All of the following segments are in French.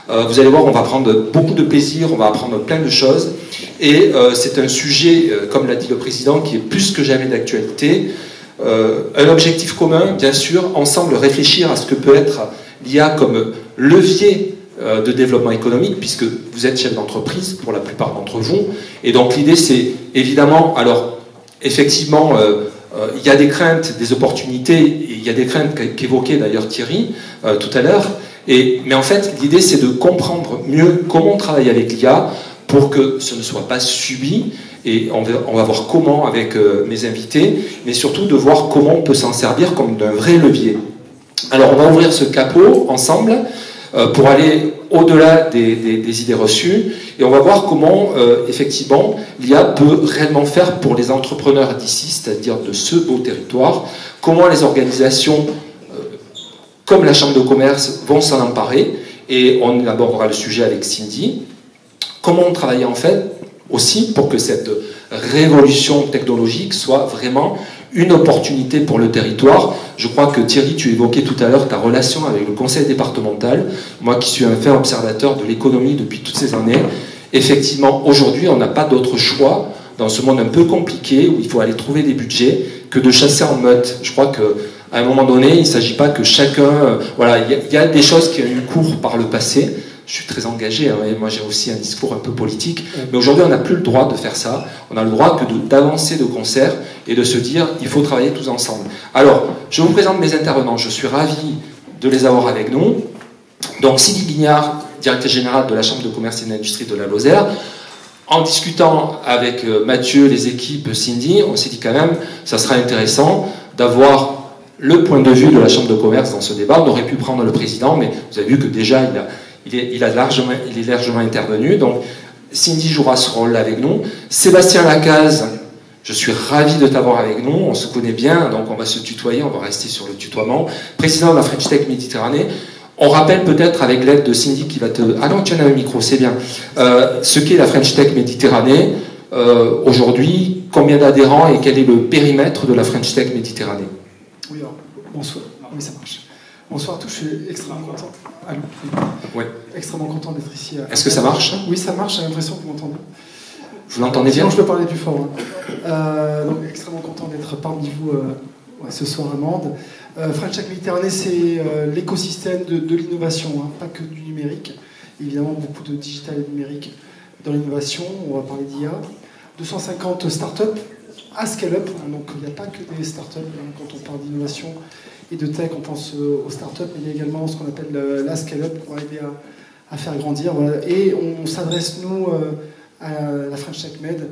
Vous allez voir, on va prendre beaucoup de plaisir, on va apprendre plein de choses. Et c'est un sujet, comme l'a dit le président, qui est plus que jamais d'actualité. Un objectif commun, bien sûr, ensemble réfléchir à ce que peut être l'IA comme levier de développement économique, puisque vous êtes chef d'entreprise pour la plupart d'entre vous. Et donc l'idée, c'est évidemment, alors effectivement, il y a des craintes, des opportunités, et il y a des craintes qu'évoquait d'ailleurs Thierry tout à l'heure. Mais en fait, l'idée, c'est de comprendre mieux comment on travaille avec l'IA pour que ce ne soit pas subi. Et on va voir comment avec mes invités, mais surtout de voir comment on peut s'en servir comme d'un vrai levier. Alors, on va ouvrir ce capot ensemble pour aller au-delà des idées reçues, et on va voir comment, effectivement, l'IA peut réellement faire pour les entrepreneurs d'ici, c'est-à-dire de ce beau territoire, comment les organisations, comme la Chambre de commerce, vont s'en emparer, et on abordera le sujet avec Cindy. Comment on travaille en fait aussi pour que cette révolution technologique soit vraiment une opportunité pour le territoire. Je crois que Thierry, tu évoquais tout à l'heure ta relation avec le conseil départemental. Moi qui suis un fin observateur de l'économie depuis toutes ces années, effectivement, aujourd'hui, on n'a pas d'autre choix dans ce monde un peu compliqué où il faut aller trouver des budgets que de chasser en meute. Je crois qu'à un moment donné, il ne s'agit pas que chacun... voilà, il y a des choses qui ont eu cours par le passé. Je suis très engagé, hein, et moi j'ai aussi un discours un peu politique, mais aujourd'hui on n'a plus le droit de faire ça, on a le droit que d'avancer de concert et de se dire il faut travailler tous ensemble. Alors, je vous présente mes intervenants, je suis ravi de les avoir avec nous. Donc Sylvie Guignard, directrice générale de la Chambre de commerce et d'industrie de la Lozère. En discutant avec Mathieu, les équipes, Cindy, on s'est dit quand même ça sera intéressant d'avoir le point de vue de la Chambre de commerce dans ce débat. On aurait pu prendre le président, mais vous avez vu que déjà il est largement intervenu. Donc, Cindy jouera ce rôle avec nous. Sébastien Lacaze, je suis ravi de t'avoir avec nous. On se connaît bien, donc on va se tutoyer, on va rester sur le tutoiement. Président de la French Tech Méditerranée. On rappelle peut-être avec l'aide de Cindy qui va te... Ah non, tu en as un micro, c'est bien. Ce qu'est la French Tech Méditerranée. Aujourd'hui, combien d'adhérents et quel est le périmètre de la French Tech Méditerranée? Oui, alors, bonsoir. Oui, ça marche. Bonsoir à tous, je suis extrêmement content. Allô, oui. Extrêmement content d'être ici. Est-ce que ça marche? Oui, ça marche, j'ai l'impression que vous m'entendez. Vous l'entendez bien? Sinon, je peux parler plus fort. Hein. Donc, extrêmement content d'être parmi vous ce soir à Mende. French Tech Méditerranée, c'est l'écosystème de l'innovation, hein, pas que du numérique. Évidemment, beaucoup de digital et numérique dans l'innovation. On va parler d'IA. 250 startups à scale-up. Donc, il n'y a pas que des startups. Hein, quand on parle d'innovation et de tech, on pense aux startups, mais il y a également ce qu'on appelle la scale-up pour aider à faire grandir. Voilà. Et on s'adresse, nous, à la French Tech Med,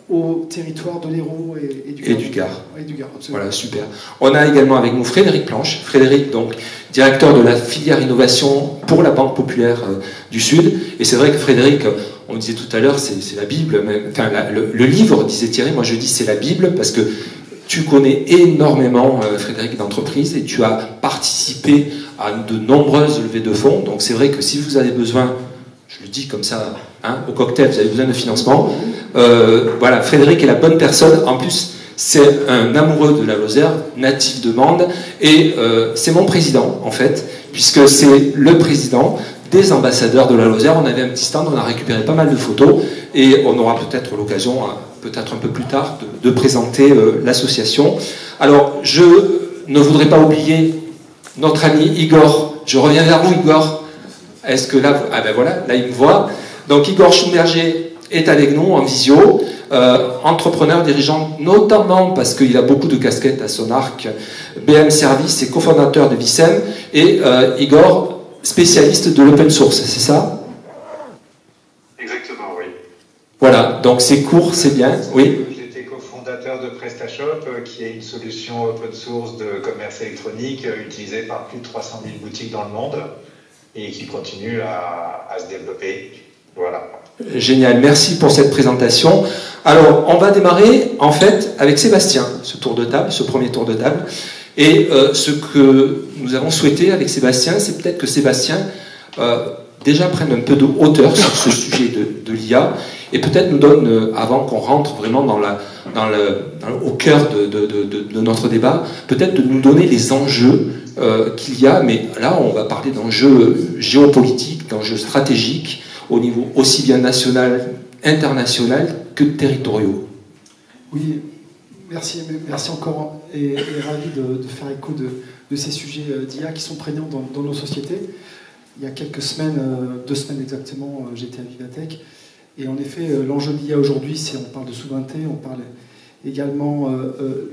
au territoire de l'Hérault et du Gard. Et du Gard, voilà, super. On a également avec nous Frédéric Planche. Frédéric, donc, directeur de la filière innovation pour la Banque Populaire du Sud. Et c'est vrai que Frédéric, on disait tout à l'heure, c'est la Bible. Même, enfin, le livre, disait Thierry, moi je dis c'est la Bible parce que tu connais énormément, Frédéric, d'entreprise et tu as participé à de nombreuses levées de fonds. Donc c'est vrai que si vous avez besoin, je le dis comme ça, hein, au cocktail, vous avez besoin de financement, voilà, Frédéric est la bonne personne. En plus, c'est un amoureux de la Lozère, natif de Mende, et c'est mon président, en fait, puisque c'est le président des ambassadeurs de la Lozère. On avait un petit stand, on a récupéré pas mal de photos, et on aura peut-être l'occasion, peut-être un peu plus tard, de présenter l'association. Alors, je ne voudrais pas oublier notre ami Igor. Je reviens vers vous, Igor. Est-ce que là... Ah ben voilà, là il me voit. Donc Igor Schumberger est avec nous en visio, entrepreneur, dirigeant, notamment parce qu'il a beaucoup de casquettes à son arc, BM Service et cofondateur de Vicem, et Igor, spécialiste de l'open source, c'est ça? Exactement, oui. Voilà, donc c'est court, c'est bien, oui. J'étais cofondateur de PrestaShop, qui est une solution open source de commerce électronique utilisée par plus de 300 000 boutiques dans le monde et qui continue à se développer. Voilà. Génial, merci pour cette présentation. Alors, on va démarrer en fait avec Sébastien, ce tour de table, ce premier tour de table. Et ce que nous avons souhaité avec Sébastien, c'est peut-être que Sébastien déjà prenne un peu de hauteur sur ce sujet de l'IA et peut-être nous donne, avant qu'on rentre vraiment au cœur de notre débat, peut-être de nous donner les enjeux qu'il y a, mais là on va parler d'enjeux géopolitiques, d'enjeux stratégiques, au niveau aussi bien national, international que territoriaux. Oui, merci encore, et ravi de faire écho de ces sujets d'IA qui sont prégnants dans nos sociétés. Il y a quelques semaines, 2 semaines exactement, j'étais à Vivatech, et en effet, l'enjeu de l'IA aujourd'hui, c'est on parle de souveraineté, on parle également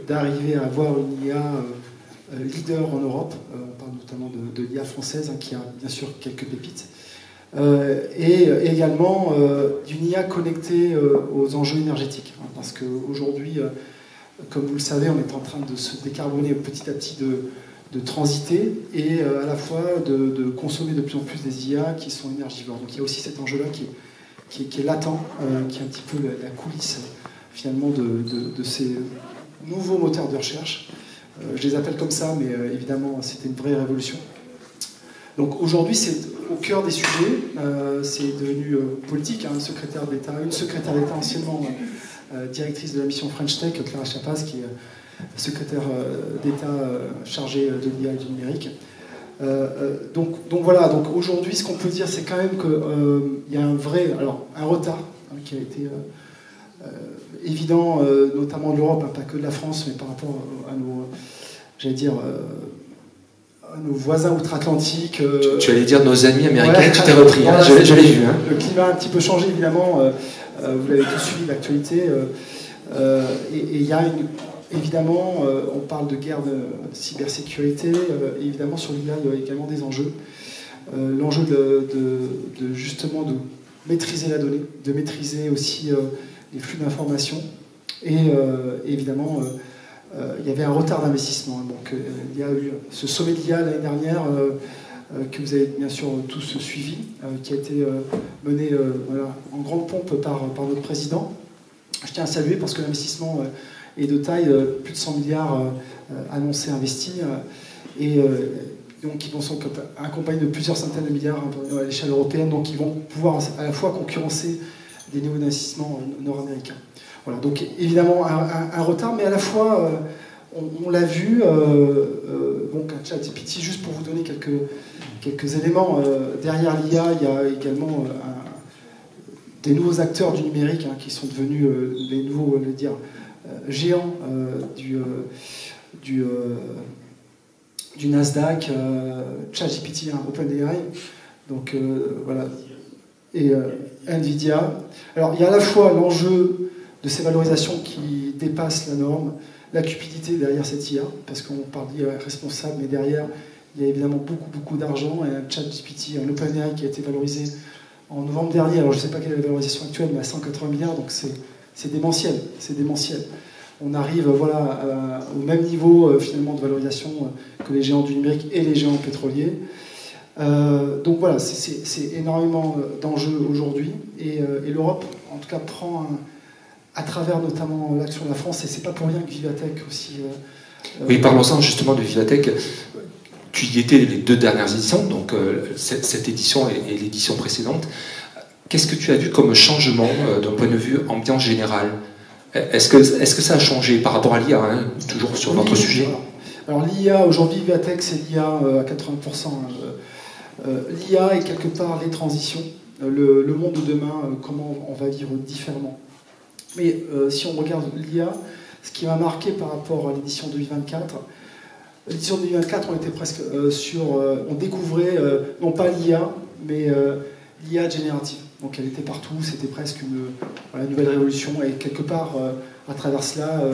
d'arriver à avoir une IA leader en Europe. On parle notamment de l'IA française, qui a bien sûr quelques pépites. Et également d'une IA connectée aux enjeux énergétiques. Parce qu'aujourd'hui, comme vous le savez, on est en train de se décarboner petit à petit, de transiter, et à la fois de consommer de plus en plus des IA qui sont énergivores. Donc il y a aussi cet enjeu-là qui est latent, qui est un petit peu la coulisse finalement de ces nouveaux moteurs de recherche. Je les appelle comme ça, mais évidemment c'était une vraie révolution. Donc aujourd'hui c'est au cœur des sujets, c'est devenu politique, une secrétaire d'État anciennement directrice de la mission French Tech, Clara Chapaz, qui est secrétaire d'État chargée de l'IA et du numérique. Donc voilà, donc aujourd'hui ce qu'on peut dire c'est quand même qu'il y a un retard qui a été évident, notamment de l'Europe, pas que de la France, mais par rapport à nos, à nos voisins outre-Atlantique. Tu allais dire nos amis américains, ouais, tu t'es repris, voilà, je l'ai vu. Le climat a un petit peu changé évidemment, vous l'avez tous suivi, l'actualité, et il y a évidemment, on parle de guerre de cybersécurité, et évidemment sur l'IA il y a également des enjeux. L'enjeu justement de maîtriser la donnée, de maîtriser aussi les flux d'informations, et évidemment il y avait un retard d'investissement. Donc il y a eu ce sommet de l'IA l'année dernière que vous avez bien sûr tous suivi, qui a été mené en grande pompe par notre président. Je tiens à saluer parce que l'investissement est de taille, plus de 100 milliards annoncés, investis, et donc ils vont accompagner de plusieurs centaines de milliards à l'échelle européenne, donc ils vont pouvoir à la fois concurrencer des niveaux d'investissement nord-américains. Voilà, donc évidemment un retard, mais à la fois, on l'a vu, donc un ChatGPT, juste pour vous donner quelques éléments, derrière l'IA, il y a également des nouveaux acteurs du numérique qui sont devenus les nouveaux géants du Nasdaq, ChatGPT, OpenAI, donc voilà, et Nvidia. Alors il y a à la fois l'enjeu de ces valorisations qui dépassent la norme, la cupidité derrière cette IA, parce qu'on parle d'IA responsable, mais derrière il y a évidemment beaucoup d'argent, et un ChatGPT, un OpenAI qui a été valorisé en novembre dernier, alors je ne sais pas quelle est la valorisation actuelle, mais à 180 milliards, donc c'est démentiel, c'est démentiel. On arrive au même niveau finalement de valorisation que les géants du numérique et les géants pétroliers. Donc voilà, c'est énormément d'enjeux aujourd'hui, et l'Europe, en tout cas, prend à travers notamment l'action de la France, et c'est pas pour rien que Vivatech aussi... oui, parlons-en justement de Vivatech. Tu y étais les 2 dernières éditions, donc cette édition et l'édition précédente. Qu'est-ce que tu as vu comme changement d'un point de vue ambiance générale? Est-ce que ça a changé par rapport à l'IA, toujours sur votre sujet? Alors l'IA, aujourd'hui, Vivatech, c'est l'IA à 80%. L'IA est quelque part les transitions, le monde de demain, comment on va vivre différemment. Mais si on regarde l'IA, ce qui m'a marqué par rapport à l'édition 2024, l'édition 2024, on était presque on découvrait non pas l'IA, mais l'IA générative. Donc elle était partout, c'était presque une nouvelle révolution, et quelque part, à travers cela,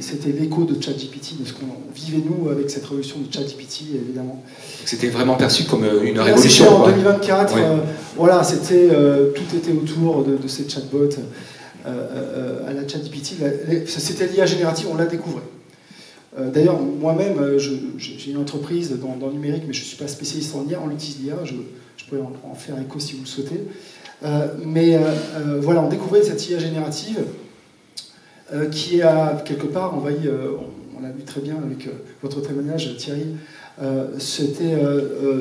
c'était l'écho de ChatGPT, de ce qu'on vivait nous avec cette révolution de ChatGPT, évidemment. C'était vraiment perçu comme une révolution. En 2024, voilà, tout était autour de ces chatbots à la ChatGPT. C'était l'IA générative, on la découvrait. D'ailleurs, moi-même, j'ai une entreprise dans le numérique, mais je ne suis pas spécialiste en IA, on utilise l'IA, je pourrais en faire écho si vous le souhaitez. Voilà, on découvrait cette IA générative qui a quelque part envahi, on l'a vu très bien avec votre témoignage, Thierry, c'était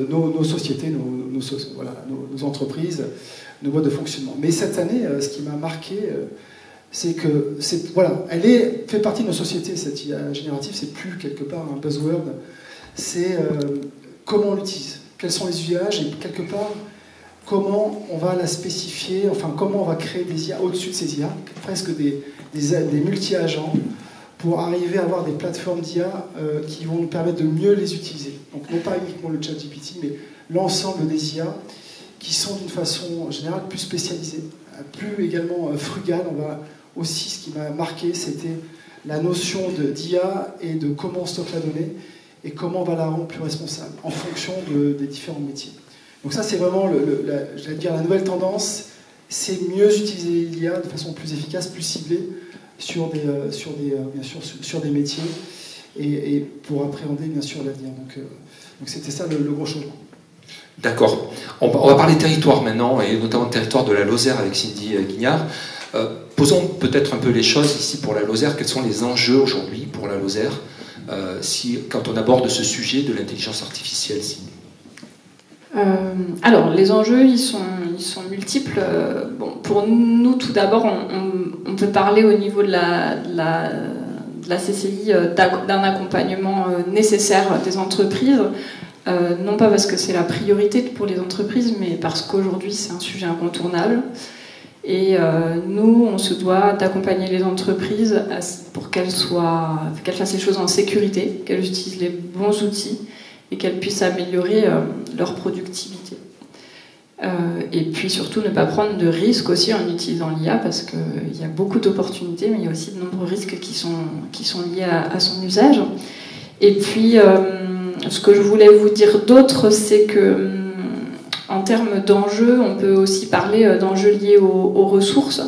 nos sociétés, nos entreprises, nos modes de fonctionnement. Mais cette année, ce qui m'a marqué, c'est que elle fait partie de nos sociétés, cette IA générative, c'est plus quelque part un buzzword, c'est comment on l'utilise, quels sont les usages et quelque part comment on va la spécifier, enfin comment on va créer des IA au-dessus de ces IA, presque des multi-agents, pour arriver à avoir des plateformes d'IA qui vont nous permettre de mieux les utiliser. Donc non pas uniquement le ChatGPT, mais l'ensemble des IA qui sont d'une façon générale plus spécialisées, plus également frugales. On va aussi, ce qui m'a marqué, c'était la notion d'IA et de comment on stocke la donnée et comment on va la rendre plus responsable en fonction des différents métiers. Donc ça, c'est vraiment, j'allais dire, la nouvelle tendance, c'est mieux utiliser l'IA de façon plus efficace, plus ciblée sur des métiers et pour appréhender bien sûr l'avenir. Donc c'était ça le gros changement. D'accord. On va parler territoire maintenant, et notamment territoire de la Lozère avec Cindy Guignard. Posons peut-être un peu les choses ici pour la Lozère. Quels sont les enjeux aujourd'hui pour la Lozère quand on aborde ce sujet de l'intelligence artificielle, Cindy? Alors, les enjeux, ils sont multiples. Bon, pour nous, tout d'abord, on peut parler au niveau de la CCI d'un accompagnement nécessaire des entreprises. Non pas parce que c'est la priorité pour les entreprises, mais parce qu'aujourd'hui c'est un sujet incontournable. Et nous, on se doit d'accompagner les entreprises pour qu'elles fassent les choses en sécurité, qu'elles utilisent les bons outils et qu'elles puissent améliorer leur productivité. Et puis surtout ne pas prendre de risques aussi en utilisant l'IA, parce qu'il y a beaucoup d'opportunités, mais il y a aussi de nombreux risques qui sont liés à son usage. Et puis ce que je voulais vous dire d'autre, c'est que en termes d'enjeux, on peut aussi parler d'enjeux liés aux ressources.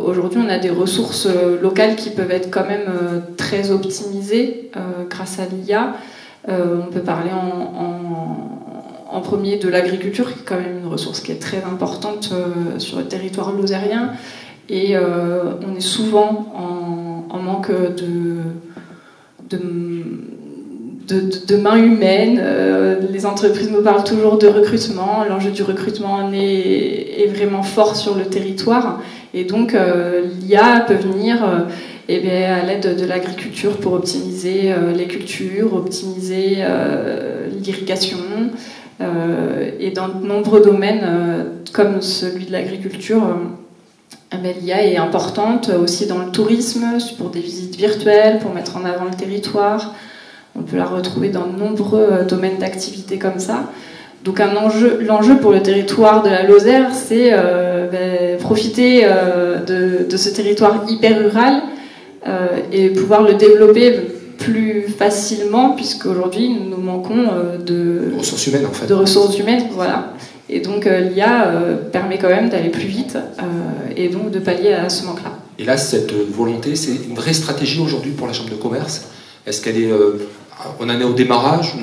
Aujourd'hui, on a des ressources locales qui peuvent être quand même très optimisées grâce à l'IA. On peut parler en premier de l'agriculture, qui est quand même une ressource qui est très importante sur le territoire lozérien. Et on est souvent en manque de mains humaines. Les entreprises nous parlent toujours de recrutement. L'enjeu du recrutement est vraiment fort sur le territoire. Et donc, l'IA peut venir à l'aide de l'agriculture pour optimiser les cultures, optimiser l'irrigation. Et dans de nombreux domaines, comme celui de l'agriculture, l'IA est importante aussi dans le tourisme, pour des visites virtuelles, pour mettre en avant le territoire. On peut la retrouver dans de nombreux domaines d'activité comme ça. Donc l'enjeu pour le territoire de la Lozère, c'est profiter de ce territoire hyper rural et pouvoir le développer plus facilement, puisqu'aujourd'hui nous manquons de ressources humaines, en fait. De ressources humaines, voilà. Et donc l'IA permet quand même d'aller plus vite et donc de pallier à ce manque-là. Et là, cette volonté, c'est une vraie stratégie aujourd'hui pour la Chambre de commerce. Est-ce qu'elle est, on en est au démarrage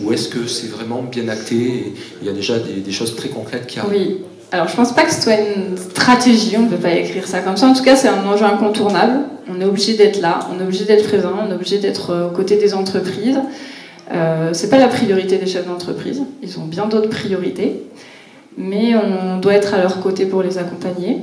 ou est-ce que c'est vraiment bien acté et il y a déjà des choses très concrètes qui arrivent? Oui. Alors je pense pas que ce soit une stratégie, on ne peut pas écrire ça comme ça. En tout cas, c'est un enjeu incontournable. On est obligé d'être là, on est obligé d'être présent, on est obligé d'être aux côtés des entreprises. C'est pas la priorité des chefs d'entreprise, ils ont bien d'autres priorités, mais on doit être à leur côté pour les accompagner.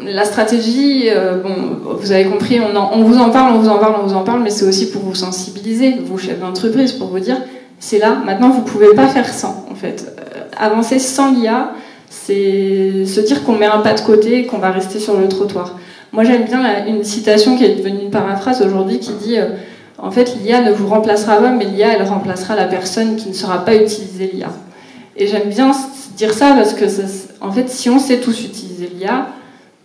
La stratégie, bon, vous avez compris, on vous en parle, mais c'est aussi pour vous sensibiliser, vous chefs d'entreprise, pour vous dire, c'est là, maintenant vous pouvez pas faire sans, en fait. Avancer sans l'IA, c'est se dire qu'on met un pas de côté et qu'on va rester sur le trottoir. Moi j'aime bien une citation qui est devenue une paraphrase aujourd'hui qui dit en fait l'IA ne vous remplacera pas, mais l'IA elle remplacera la personne qui ne saura pas utiliser l'IA. Et j'aime bien dire ça parce que en fait si on sait tous utiliser l'IA,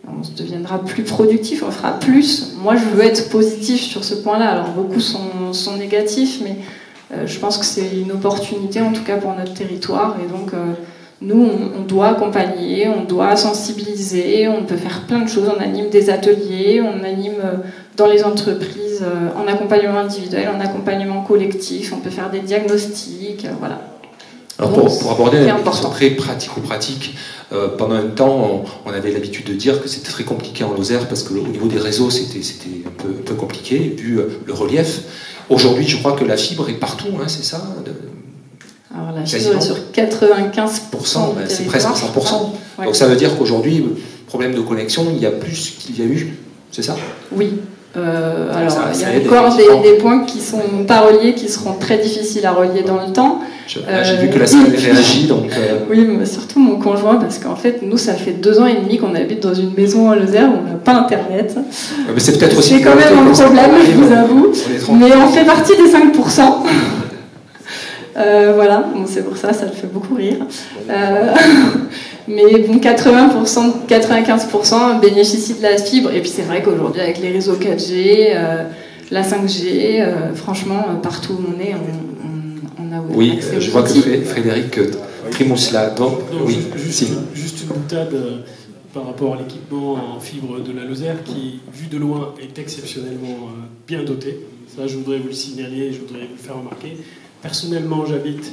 on deviendra plus productif, on fera plus. Moi je veux être positif sur ce point-là, alors beaucoup sont négatifs, mais je pense que c'est une opportunité en tout cas pour notre territoire et donc nous, on doit accompagner, on doit sensibiliser, on peut faire plein de choses, on anime des ateliers, on anime dans les entreprises en accompagnement individuel, en accompagnement collectif, on peut faire des diagnostics, voilà. Alors pour aborder la question très pratico-pratique, pendant un temps, on avait l'habitude de dire que c'était très compliqué en Lozère parce qu'au niveau des réseaux, c'était un peu compliqué, vu le relief. Aujourd'hui, je crois que la fibre est partout, hein, c'est ça? Alors la fibre est sur 95%, c'est presque 100%. Ouais. Donc ça veut dire qu'aujourd'hui, problème de connexion, il y a plus qu'il y a eu, c'est ça? Oui. Alors, il y a encore des points qui sont pas reliés, qui seront très difficiles à relier dans le temps. J'ai vu que la salle réagit, donc... Oui, mais surtout mon conjoint, parce qu'en fait, nous, ça fait 2 ans et demi qu'on habite dans une maison à Lozère où on n'a pas Internet. Mais c'est peut-être aussi... C'est quand même un problème, je vous avoue. Mais on fait partie des 5%. Voilà, bon, c'est pour ça, ça le fait beaucoup rire. Mais bon, 80%, 95% bénéficient de la fibre. Et puis c'est vrai qu'aujourd'hui, avec les réseaux 4G, la 5G, franchement, partout où on est, on a oui, accès je aux vois que outils. Frédéric Trimous là. Donc, oui, juste une boutade par rapport à l'équipement en fibre de la Lozère qui, vu de loin, est exceptionnellement bien doté. Ça, je voudrais vous le signaler, je voudrais vous le faire remarquer. Personnellement, j'habite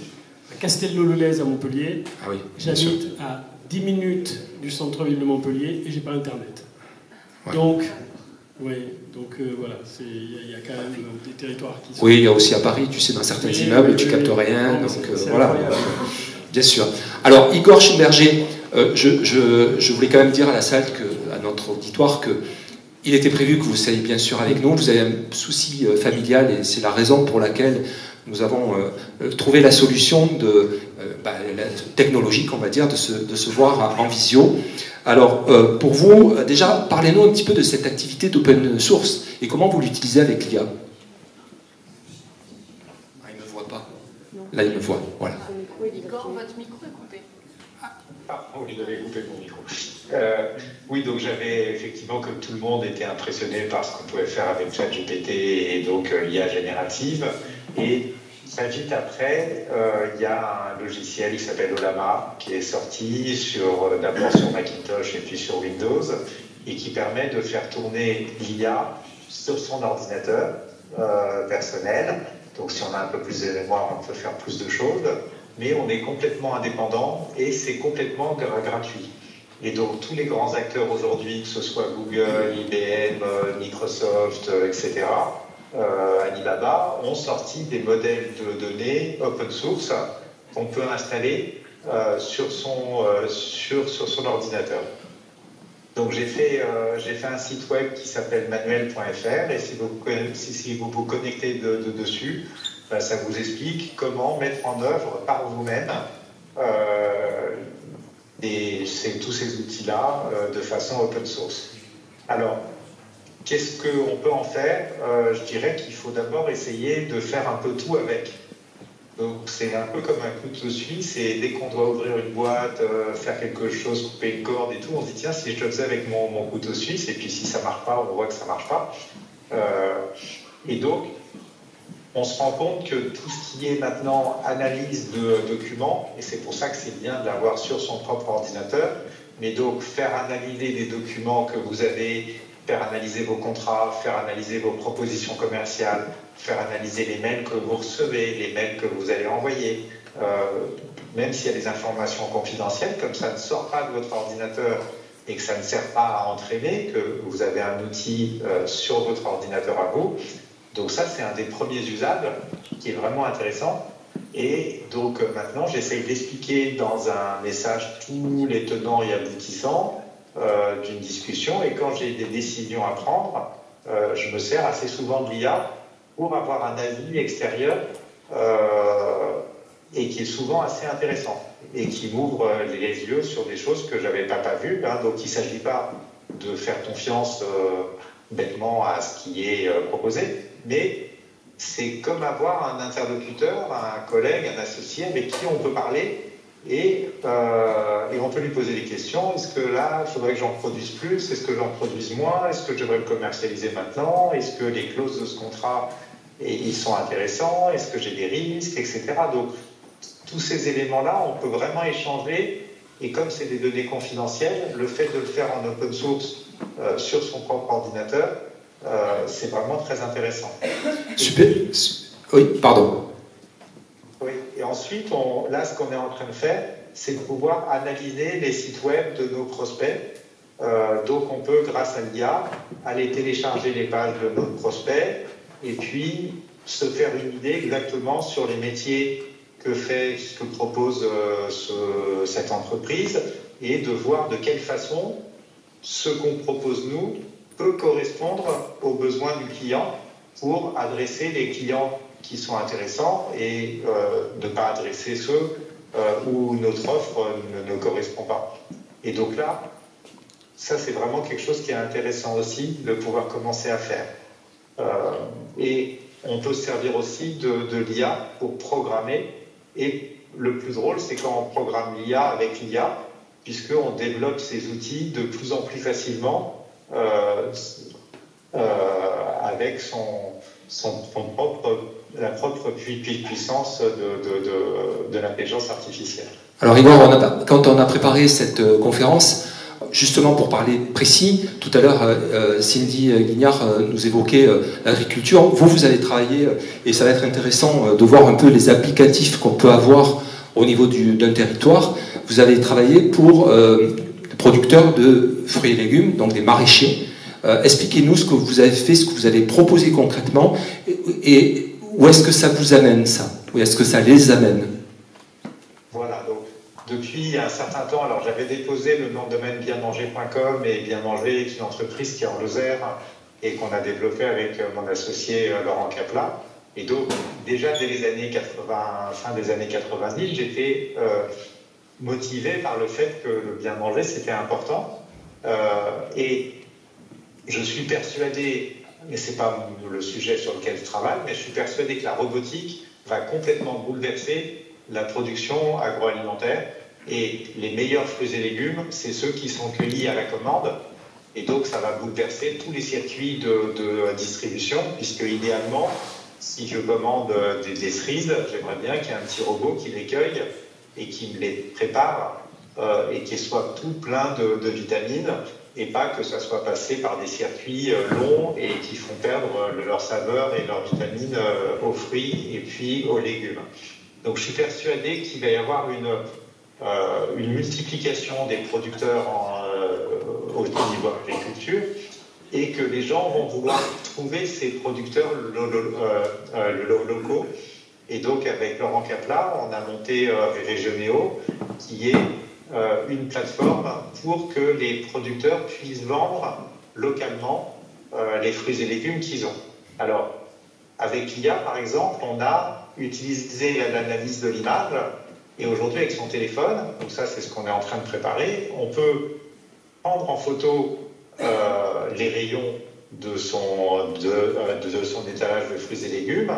à Castelnau-le-Lez à Montpellier. Ah oui, j'habite à 10 minutes du centre-ville de Montpellier et j'ai pas Internet. Ouais. Donc, voilà, il y a quand même des territoires qui sont... Oui, il y a aussi à Paris, tu sais, dans certains immeubles, tu captes rien, donc voilà. Incroyable. Bien sûr. Alors, Igor Schimberger, je voulais quand même dire à la salle, à notre auditoire, qu'il était prévu que vous soyez bien sûr avec nous. Vous avez un souci familial et c'est la raison pour laquelle nous avons trouvé la solution technologique, on va dire, de se voir en visio. Alors, pour vous, déjà, parlez-nous un petit peu de cette activité d'open source et comment vous l'utilisez avec l'IA. Ah, il ne me voit pas. Là, il me voit. Voilà. Igor, votre micro est coupé. Ah, oui, j'avais coupé mon micro. Oui, donc j'avais effectivement, comme tout le monde, été impressionné par ce qu'on pouvait faire avec ChatGPT et donc l'IA générative. Et très vite après, il y a un logiciel qui s'appelle Ollama qui est sorti d'abord sur Macintosh et puis sur Windows et qui permet de faire tourner l'IA sur son ordinateur personnel. Donc si on a un peu plus de mémoire, on peut faire plus de choses, mais on est complètement indépendant et c'est complètement gratuit. Et donc tous les grands acteurs aujourd'hui, que ce soit Google, IBM, Microsoft, etc., Alibaba, ont sorti des modèles de données open source qu'on peut installer sur son ordinateur. Donc j'ai fait un site web qui s'appelle manuel.fr et si vous vous connectez dessus, ça vous explique comment mettre en œuvre par vous-même tous ces outils-là de façon open source. Alors, qu'est-ce qu'on peut en faire? Je dirais qu'il faut d'abord essayer de faire un peu tout avec. Donc c'est un peu comme un couteau suisse et dès qu'on doit ouvrir une boîte, faire quelque chose, couper une corde et tout, on se dit tiens, si je le faisais avec mon couteau suisse et puis si ça marche pas, on voit que ça marche pas. Et donc on se rend compte que tout ce qui est maintenant analyse de documents, et c'est pour ça que c'est bien de l'avoir sur son propre ordinateur, mais donc faire analyser des documents que vous avez, faire analyser vos contrats, faire analyser vos propositions commerciales, faire analyser les mails que vous recevez, les mails que vous allez envoyer, même s'il y a des informations confidentielles, comme ça ne sort pas de votre ordinateur et que ça ne sert pas à entraîner, que vous avez un outil sur votre ordinateur à vous. Donc ça, c'est un des premiers usages qui est vraiment intéressant. Et donc maintenant, j'essaye d'expliquer dans un message tous les tenants et aboutissants d'une discussion. Et quand j'ai des décisions à prendre, je me sers assez souvent de l'IA pour avoir un avis extérieur et qui est souvent assez intéressant et qui m'ouvre les yeux sur des choses que je n'avais pas vues. Hein. Donc il ne s'agit pas de faire confiance bêtement à ce qui est proposé, mais c'est comme avoir un interlocuteur, un collègue, un associé avec qui on peut parler et on peut lui poser des questions. Est-ce que là, il faudrait que j'en produise plus? Est-ce que j'en produise moins? Est-ce que je devrais le commercialiser maintenant? Est-ce que les clauses de ce contrat ils sont intéressants? Est-ce que j'ai des risques, etc. Donc, tous ces éléments-là, on peut vraiment échanger. Et comme c'est des données confidentielles, le fait de le faire en open source sur son propre ordinateur, c'est vraiment très intéressant. Super. Oui, pardon. Oui, et ensuite, là, ce qu'on est en train de faire, c'est de pouvoir analyser les sites web de nos prospects. Donc, on peut, grâce à l'IA, aller télécharger les pages de nos prospects et puis se faire une idée exactement sur les métiers que propose cette entreprise et de voir de quelle façon ce qu'on propose nous peut correspondre aux besoins du client pour adresser les clients qui sont intéressants et ne pas adresser ceux où notre offre ne correspond pas. Et donc là, ça c'est vraiment quelque chose qui est intéressant aussi de pouvoir commencer à faire. Et on peut se servir aussi de l'IA pour programmer. Et le plus drôle, c'est quand on programme l'IA avec l'IA, puisqu'on développe ces outils de plus en plus facilement avec la propre puissance de l'intelligence artificielle. Alors Igor, quand on a préparé cette conférence, justement pour parler précis, tout à l'heure Cindy Guignard nous évoquait l'agriculture. Vous allez travailler, et ça va être intéressant de voir un peu les applicatifs qu'on peut avoir au niveau d'un territoire. Vous allez travailler pour des producteurs de fruits et légumes, donc des maraîchers. Expliquez-nous ce que vous avez fait, ce que vous allez proposer concrètement, et où est-ce que ça vous amène, ça? Où est-ce que ça les amène? Voilà, donc depuis un certain temps, alors j'avais déposé le nom de domaine bienmanger.com, et Bien Manger est une entreprise qui est en Lozère et qu'on a développé avec mon associé Laurent Capla. Et donc, déjà dès les années 80, fin des années 90, j'étais motivé par le fait que le bien manger, c'était important. Et je suis persuadé, mais ce n'est pas le sujet sur lequel je travaille, mais je suis persuadé que la robotique va complètement bouleverser la production agroalimentaire. Et les meilleurs fruits et légumes, c'est ceux qui sont cueillis à la commande. Et donc, ça va bouleverser tous les circuits de distribution, puisque idéalement, si je commande des cerises, j'aimerais bien qu'il y ait un petit robot qui les cueille et qui me les prépare et qui soit tout plein de vitamines, et pas que ça soit passé par des circuits longs et qui font perdre leur saveur et leurs vitamines aux fruits et puis aux légumes. Donc je suis persuadé qu'il va y avoir une multiplication des producteurs au niveau agriculture, et que les gens vont vouloir trouver ces producteurs locaux. Et donc, avec Laurent Capla, on a monté Regioneo, qui est une plateforme pour que les producteurs puissent vendre localement les fruits et légumes qu'ils ont. Alors, avec l'IA, par exemple, on a utilisé l'analyse de l'image, et aujourd'hui, avec son téléphone, donc ça, c'est ce qu'on est en train de préparer, on peut prendre en photo les rayons de son étalage de fruits et légumes,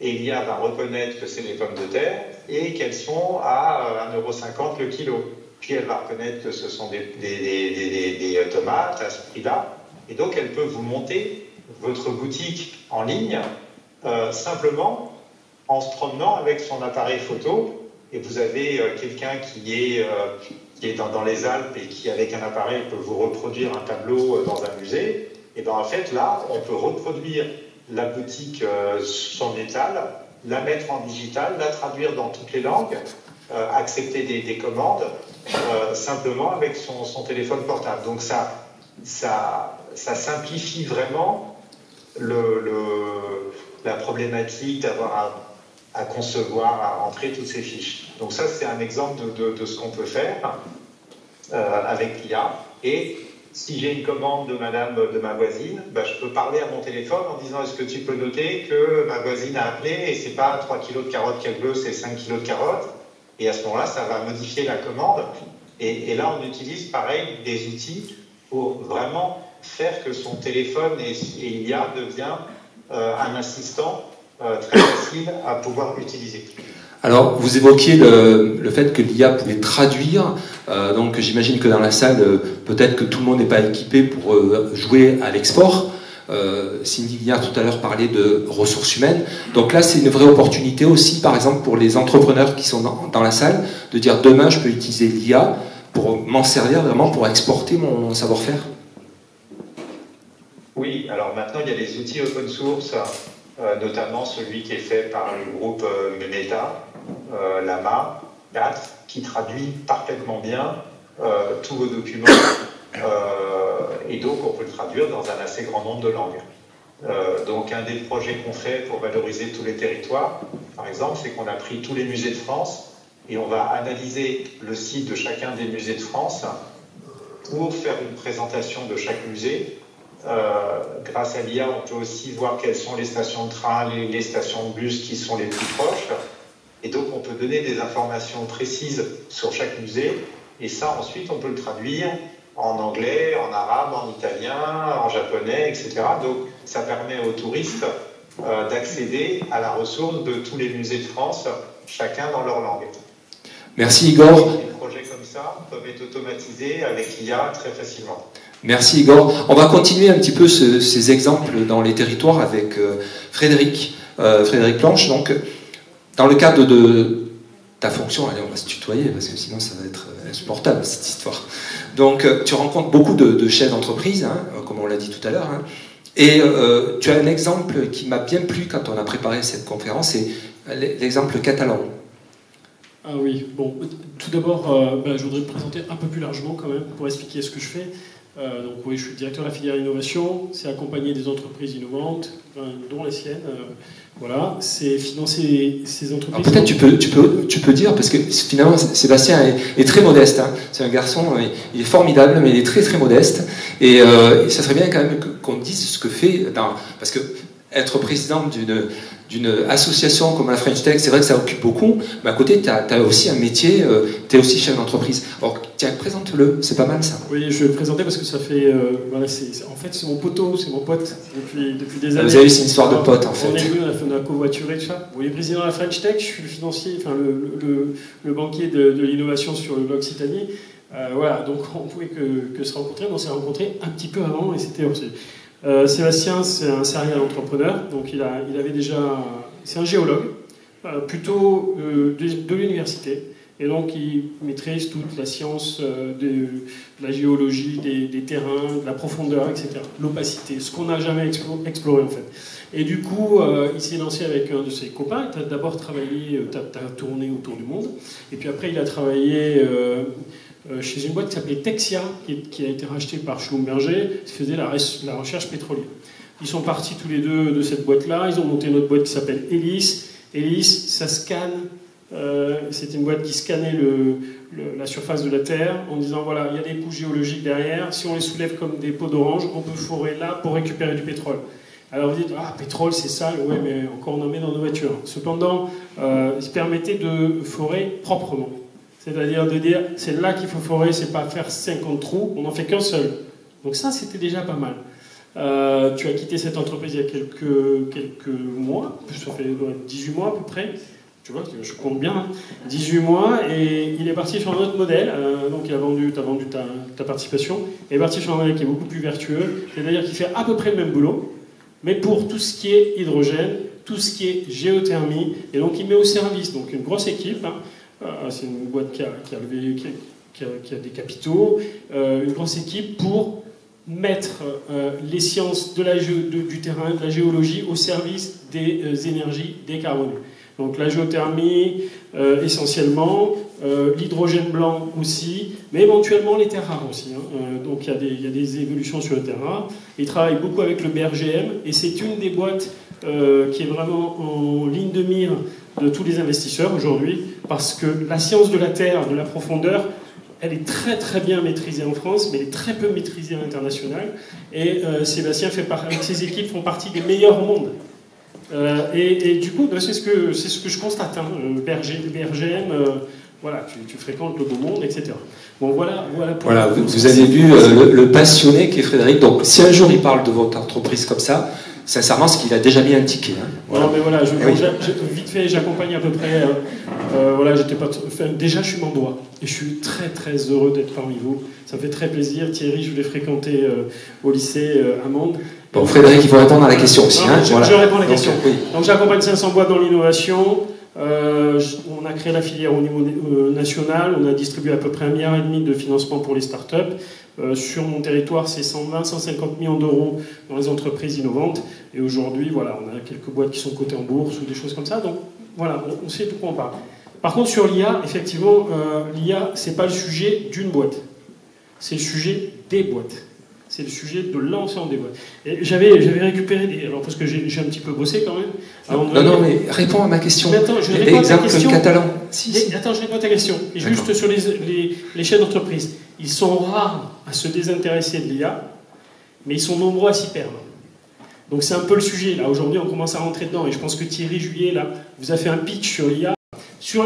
et l'IA va reconnaître que c'est les pommes de terre et qu'elles sont à 1,50 € le kilo. Puis elle va reconnaître que ce sont des tomates à ce prix-là, et donc elle peut vous monter votre boutique en ligne simplement en se promenant avec son appareil photo. Et vous avez quelqu'un qui est dans les Alpes et qui, avec un appareil, peut vous reproduire un tableau dans un musée. Et bien en fait, là, on peut reproduire la boutique son étal, la mettre en digital, la traduire dans toutes les langues, accepter des commandes simplement avec son téléphone portable. Donc ça simplifie vraiment la problématique d'avoir à concevoir, à rentrer toutes ces fiches. Donc ça, c'est un exemple de ce qu'on peut faire avec l'IA. Et si j'ai une commande de ma voisine, je peux parler à mon téléphone en disant: est-ce que tu peux noter que ma voisine a appelé et c'est pas 3 kilos de carottes qu'elle veut, c'est 5 kilos de carottes. Et à ce moment-là, ça va modifier la commande. Et là, on utilise, pareil, des outils pour vraiment faire que son téléphone et l'IA devient un assistant très facile à pouvoir utiliser. Alors, vous évoquiez le fait que l'IA pouvait traduire, donc j'imagine que dans la salle, peut-être que tout le monde n'est pas équipé pour jouer à l'export. Cindy Guignard tout à l'heure parlait de ressources humaines. Donc là, c'est une vraie opportunité aussi, par exemple, pour les entrepreneurs qui sont dans la salle, de dire: demain, je peux utiliser l'IA pour m'en servir vraiment pour exporter mon savoir-faire. Oui, alors maintenant, il y a des outils open source, notamment celui qui est fait par le groupe Meta, Llama 4, qui traduit parfaitement bien tous vos documents. Et donc, on peut le traduire dans un assez grand nombre de langues. Donc, un des projets qu'on fait pour valoriser tous les territoires, par exemple, c'est qu'on a pris tous les musées de France et on va analyser le site de chacun des musées de France pour faire une présentation de chaque musée grâce à l'IA, on peut aussi voir quelles sont les stations de train, les stations de bus qui sont les plus proches. Et donc, on peut donner des informations précises sur chaque musée. Et ça, ensuite, on peut le traduire en anglais, en arabe, en italien, en japonais, etc. Donc, ça permet aux touristes d'accéder à la ressource de tous les musées de France, chacun dans leur langue. Merci Igor. Des projets comme ça peuvent être automatisés avec l'IA très facilement. Merci Igor. On va continuer un petit peu ces exemples dans les territoires avec Frédéric Planche. Donc, dans le cadre de ta fonction, allez, on va se tutoyer parce que sinon ça va être insupportable cette histoire. Donc, tu rencontres beaucoup de chefs d'entreprise, hein, comme on l'a dit tout à l'heure, hein, et tu as un exemple qui m'a bien plu quand on a préparé cette conférence, c'est l'exemple catalan. Ah oui, bon, tout d'abord, je voudrais me présenter un peu plus largement quand même pour expliquer ce que je fais. Donc oui, je suis directeur de la filière innovation, c'est accompagner des entreprises innovantes, dont les siennes. Voilà, c'est financer ces entreprises. Peut-être tu peux dire, parce que finalement Sébastien est très modeste, hein. C'est un garçon, il est formidable, mais il est très très modeste. Et ça serait bien quand même qu'on dise ce que fait, parce que être président d'une association comme la French Tech, c'est vrai que ça occupe beaucoup, mais à côté, tu as aussi un métier, tu es aussi chef d'entreprise. Alors, tiens, présente-le, c'est pas mal ça. Oui, je vais le présenter parce que ça fait... voilà, en fait, c'est mon poteau, c'est mon pote depuis des années. Vous avez vu, c'est une histoire de pote, en fait. On a covoituré, tout ça. Vous voyez, président de la French Tech, je suis le financier, enfin le banquier de l'innovation sur l'Occitanie. Voilà, donc on pouvait que se rencontrer, mais on s'est rencontrés un petit peu avant, et c'était... Sébastien, c'est un serial entrepreneur, donc il avait déjà, c'est un géologue, plutôt de l'université, et donc il maîtrise toute la science de la géologie, des terrains, de la profondeur, etc. L'opacité, ce qu'on n'a jamais exploré en fait. Et du coup, il s'est lancé avec un de ses copains. Il a d'abord travaillé, t'as tourné autour du monde, et puis après il a travaillé chez une boîte qui s'appelait Texia, qui a été rachetée par Schlumberger, qui faisait la recherche pétrolière. Ils sont partis tous les deux de cette boîte-là, ils ont monté une autre boîte qui s'appelle Elis. Elis, ça scanne, c'était une boîte qui scannait la surface de la Terre en disant voilà, il y a des couches géologiques derrière, si on les soulève comme des peaux d'orange, on peut forer là pour récupérer du pétrole. Alors vous dites, ah, pétrole c'est sale, ouais, mais encore on en met dans nos voitures. Cependant, il permettait de forer proprement. C'est-à-dire de dire, c'est là qu'il faut forer, c'est pas faire 50 trous, on n'en fait qu'un seul. Donc ça, c'était déjà pas mal. Tu as quitté cette entreprise il y a quelques mois, ça fait 18 mois à peu près, tu vois, je compte bien, hein. 18 mois, et il est parti sur un autre modèle, donc tu as vendu ta participation, il est parti sur un modèle qui est beaucoup plus vertueux, c'est-à-dire qu'il fait à peu près le même boulot, mais pour tout ce qui est hydrogène, tout ce qui est géothermie, et donc il met au service donc une grosse équipe, hein. C'est une boîte qui a des capitaux, une grosse équipe pour mettre les sciences du terrain, de la géologie au service des énergies décarbonées. Donc la géothermie essentiellement, l'hydrogène blanc aussi, mais éventuellement les terres rares aussi. Hein. Donc il y a des évolutions sur les terres rares. Il travaille beaucoup avec le BRGM et c'est une des boîtes qui est vraiment en ligne de mire de tous les investisseurs aujourd'hui, parce que la science de la Terre, de la profondeur, elle est très très bien maîtrisée en France, mais elle est très peu maîtrisée à l'international. Et Sébastien avec ses équipes font partie des meilleurs au monde. Et du coup, c'est ce que je constate. Hein. BRGM, voilà, tu fréquentes le beau monde, etc. Bon, voilà vous avez vu le passionné qu'est Frédéric. Donc, si un jour il parle de votre entreprise comme ça, sincèrement, c'est qu'il a déjà mis un ticket. Hein. Voilà. Non, mais voilà, vite fait, j'accompagne à peu près. Voilà, déjà, je suis mandois et je suis très très heureux d'être parmi vous. Ça me fait très plaisir. Thierry, je l'ai fréquenté au lycée à Mende. Bon, Frédéric, il faut répondre à la question aussi. Non, hein, je réponds à la question. Oui. Donc, j'accompagne 500 boîtes dans l'innovation. On a créé la filière au niveau national. On a distribué à peu près 1,5 milliard de financement pour les startups. Sur mon territoire, c'est 120-150 millions d'euros dans les entreprises innovantes. Et aujourd'hui, voilà, on a quelques boîtes qui sont cotées en bourse ou des choses comme ça. Donc, voilà, on sait de quoi on parle. Par contre, sur l'IA, effectivement, l'IA, c'est pas le sujet d'une boîte. C'est le sujet des boîtes. C'est le sujet de l'ensemble des boîtes. Et j'avais récupéré alors parce que j'ai un petit peu bossé quand même. Non, mais réponds à ma question. Mais attends, je réponds à ta question. Catalan. Attends, je réponds à ta question. Et juste sur les chaînes d'entreprise. Ils sont rares à se désintéresser de l'IA. mais ils sont nombreux à s'y perdre. Donc c'est un peu le sujet. Là, aujourd'hui, on commence à rentrer dedans, et je pense que Thierry Juillet, là, vous a fait un pitch sur l'IA. Sur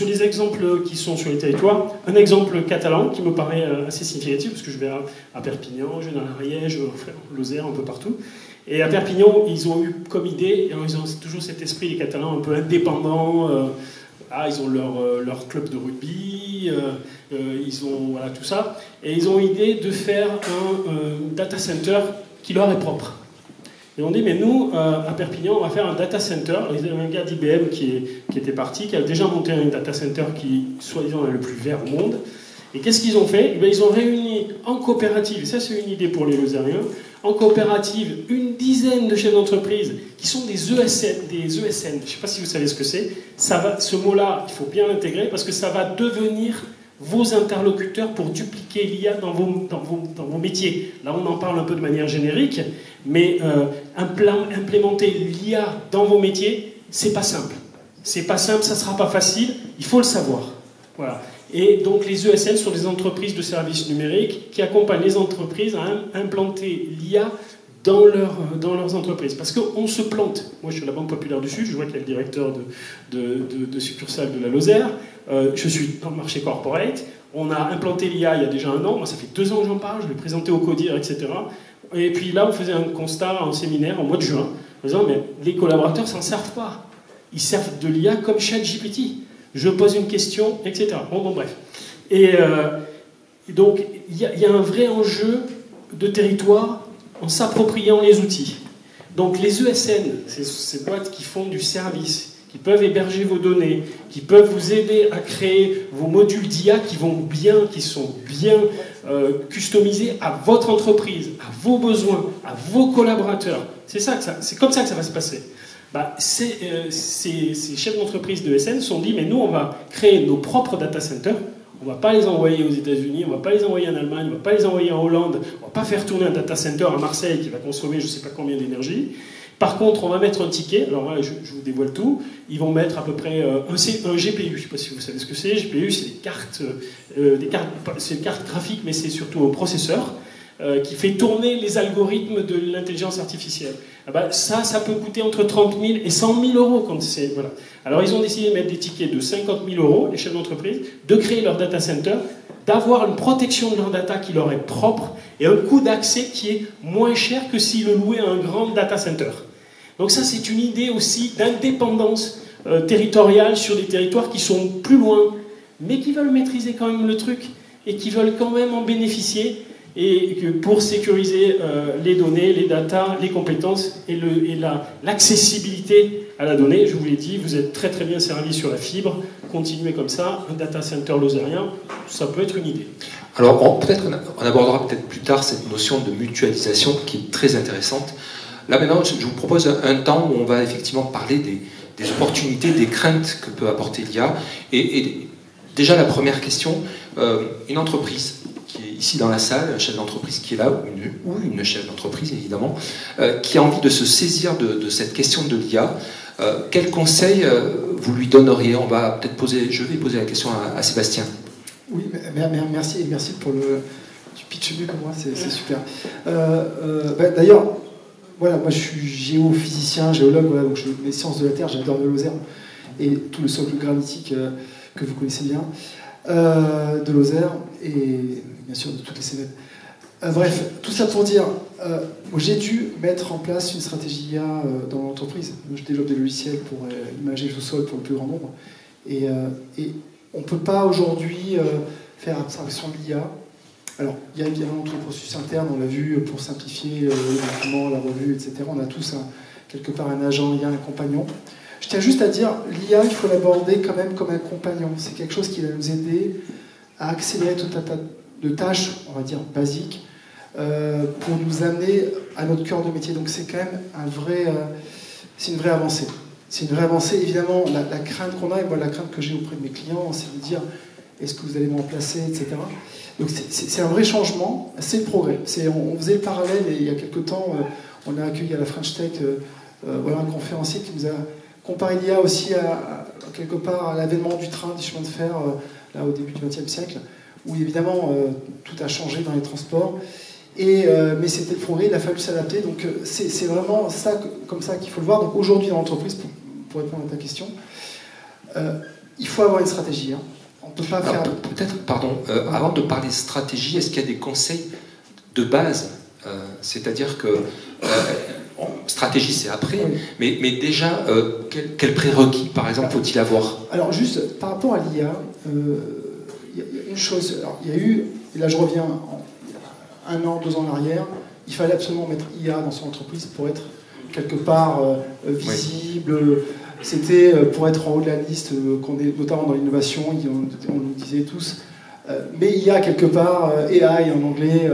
les exemples qui sont sur les territoires, un exemple catalan qui me paraît assez significatif, parce que je vais à Perpignan, je vais dans l'Ariège, Lozère, un peu partout. Et à Perpignan, ils ont eu comme idée, ils ont toujours cet esprit, les Catalans, un peu indépendants. Ils ont leur club de rugby, ils ont voilà, tout ça. Et ils ont l'idée de faire un data center qui leur est propre. Et on dit, mais nous, à Perpignan, on va faire un data center. Il y a un gars d'IBM qui était parti, qui a déjà monté un data center qui, soi-disant, est le plus vert au monde. Et qu'est-ce qu'ils ont fait? Ils ont réuni en coopérative, ça c'est une idée pour les Lozériens, en coopérative, une dizaine de chefs d'entreprise qui sont des ESN. Je ne sais pas si vous savez ce que c'est. Ce mot-là, il faut bien l'intégrer parce que ça va devenir vos interlocuteurs pour dupliquer l'IA dans vos métiers. Là, on en parle un peu de manière générique, mais implémenter l'IA dans vos métiers, c'est pas simple. C'est pas simple, ça sera pas facile, il faut le savoir. Voilà. Et donc les ESN sont des entreprises de services numériques qui accompagnent les entreprises à implanter l'IA dans leurs entreprises. Parce qu'on se plante. Moi, je suis à la Banque Populaire du Sud, je vois qu'il y a le directeur de succursale de la Lozère. Je suis dans le marché corporate. On a implanté l'IA il y a déjà 1 an. Moi, ça fait 2 ans que j'en parle. Je l'ai présenté au CODIR, etc. Et puis là, on faisait un constat en séminaire, en mois de juin, en disant, mais les collaborateurs ne s'en servent pas. Ils servent de l'IA comme ChatGPT. Je pose une question, etc. Bon, bref. Et donc, il y a un vrai enjeu de territoire en s'appropriant les outils. Donc, les ESN, ces boîtes qui font du service, qui peuvent héberger vos données, qui peuvent vous aider à créer vos modules d'IA qui sont bien customisés à votre entreprise, à vos besoins, à vos collaborateurs. C'est comme ça que ça va se passer. Ces chefs d'entreprise de ESN se sont dit, mais nous, on va créer nos propres data centers. On ne va pas les envoyer aux États-Unis, on ne va pas les envoyer en Allemagne, on ne va pas les envoyer en Hollande, on ne va pas faire tourner un data center à Marseille qui va consommer je ne sais pas combien d'énergie. Par contre, on va mettre un ticket, alors là, je vous dévoile tout, ils vont mettre à peu près un GPU, je ne sais pas si vous savez ce que c'est, GPU, c'est c'est une carte graphique, mais c'est surtout un processeur qui fait tourner les algorithmes de l'intelligence artificielle. Ça peut coûter entre 30 000 et 100 000 euros. Voilà. Alors ils ont décidé de mettre des tickets de 50 000 euros, les chefs d'entreprise, de créer leur data center, d'avoir une protection de leur data qui leur est propre et un coût d'accès qui est moins cher que s'ils le louaient à un grand data center. Donc ça, c'est une idée aussi d'indépendance territoriale sur des territoires qui sont plus loin, mais qui veulent maîtriser quand même le truc et qui veulent quand même en bénéficier et que pour sécuriser les données, les datas, les compétences et l'accessibilité à la donnée. Je vous l'ai dit, vous êtes très très bien servi sur la fibre, continuez comme ça, un data center lozérien, ça peut être une idée. Alors on abordera peut-être plus tard cette notion de mutualisation qui est très intéressante. Là maintenant, je vous propose un temps où on va effectivement parler des opportunités, des craintes que peut apporter l'IA. Et déjà la première question, une entreprise qui est ici dans la salle, un chef d'entreprise qui est là, ou une chef d'entreprise évidemment, qui a envie de se saisir de cette question de l'IA, quel conseil vous lui donneriez? Je vais poser la question à Sébastien. Oui, merci pour tu pitches mieux que moi, c'est super. D'ailleurs, voilà, moi je suis géophysicien, géologue, voilà, donc les sciences de la Terre, j'adore le Lozère et tout le socle granitique que vous connaissez bien de Lozère et bien sûr de toutes les Cévennes. Bref, tout ça pour dire, j'ai dû mettre en place une stratégie IA dans l'entreprise. Je développe des logiciels pour imager le sol pour le plus grand nombre. Et on ne peut pas aujourd'hui faire abstraction de l'IA. Alors, il y a évidemment tout le processus interne, on l'a vu, pour simplifier le document, la revue, etc. On a tous quelque part un agent IA, un compagnon. Je tiens juste à dire, l'IA, il faut l'aborder quand même comme un compagnon. C'est quelque chose qui va nous aider à accélérer tout un tas de tâches, on va dire, basiques, pour nous amener à notre cœur de métier. Donc c'est quand même c'est une vraie avancée. C'est une vraie avancée. Évidemment, la crainte qu'on a, et moi la crainte que j'ai auprès de mes clients, c'est de dire, est-ce que vous allez me remplacer, etc. Donc c'est un vrai changement, c'est le progrès. On faisait le parallèle, et il y a quelques temps, on a accueilli à la French Tech un conférencier qui nous a comparé l'IA aussi quelque part à l'avènement du train, du chemin de fer, là au début du XXe siècle, où évidemment tout a changé dans les transports. Mais c'était le progrès, il a fallu s'adapter. Donc c'est vraiment ça, comme ça qu'il faut le voir. Donc aujourd'hui dans l'entreprise, pour répondre à ta question, il faut avoir une stratégie. Hein. On peut pas faire... Peut-être, pardon, avant de parler stratégie, est-ce qu'il y a des conseils de base c'est-à-dire que stratégie c'est après, oui. mais déjà quel prérequis par exemple faut-il avoir? Alors juste par rapport à l'IA, il y a une chose, alors, il y a eu, et là je reviens un an, 2 ans en arrière, il fallait absolument mettre IA dans son entreprise pour être quelque part visible, oui. C'était pour être en haut de la liste, qu'on est notamment dans l'innovation, on nous disait tous, mais IA quelque part, AI en anglais,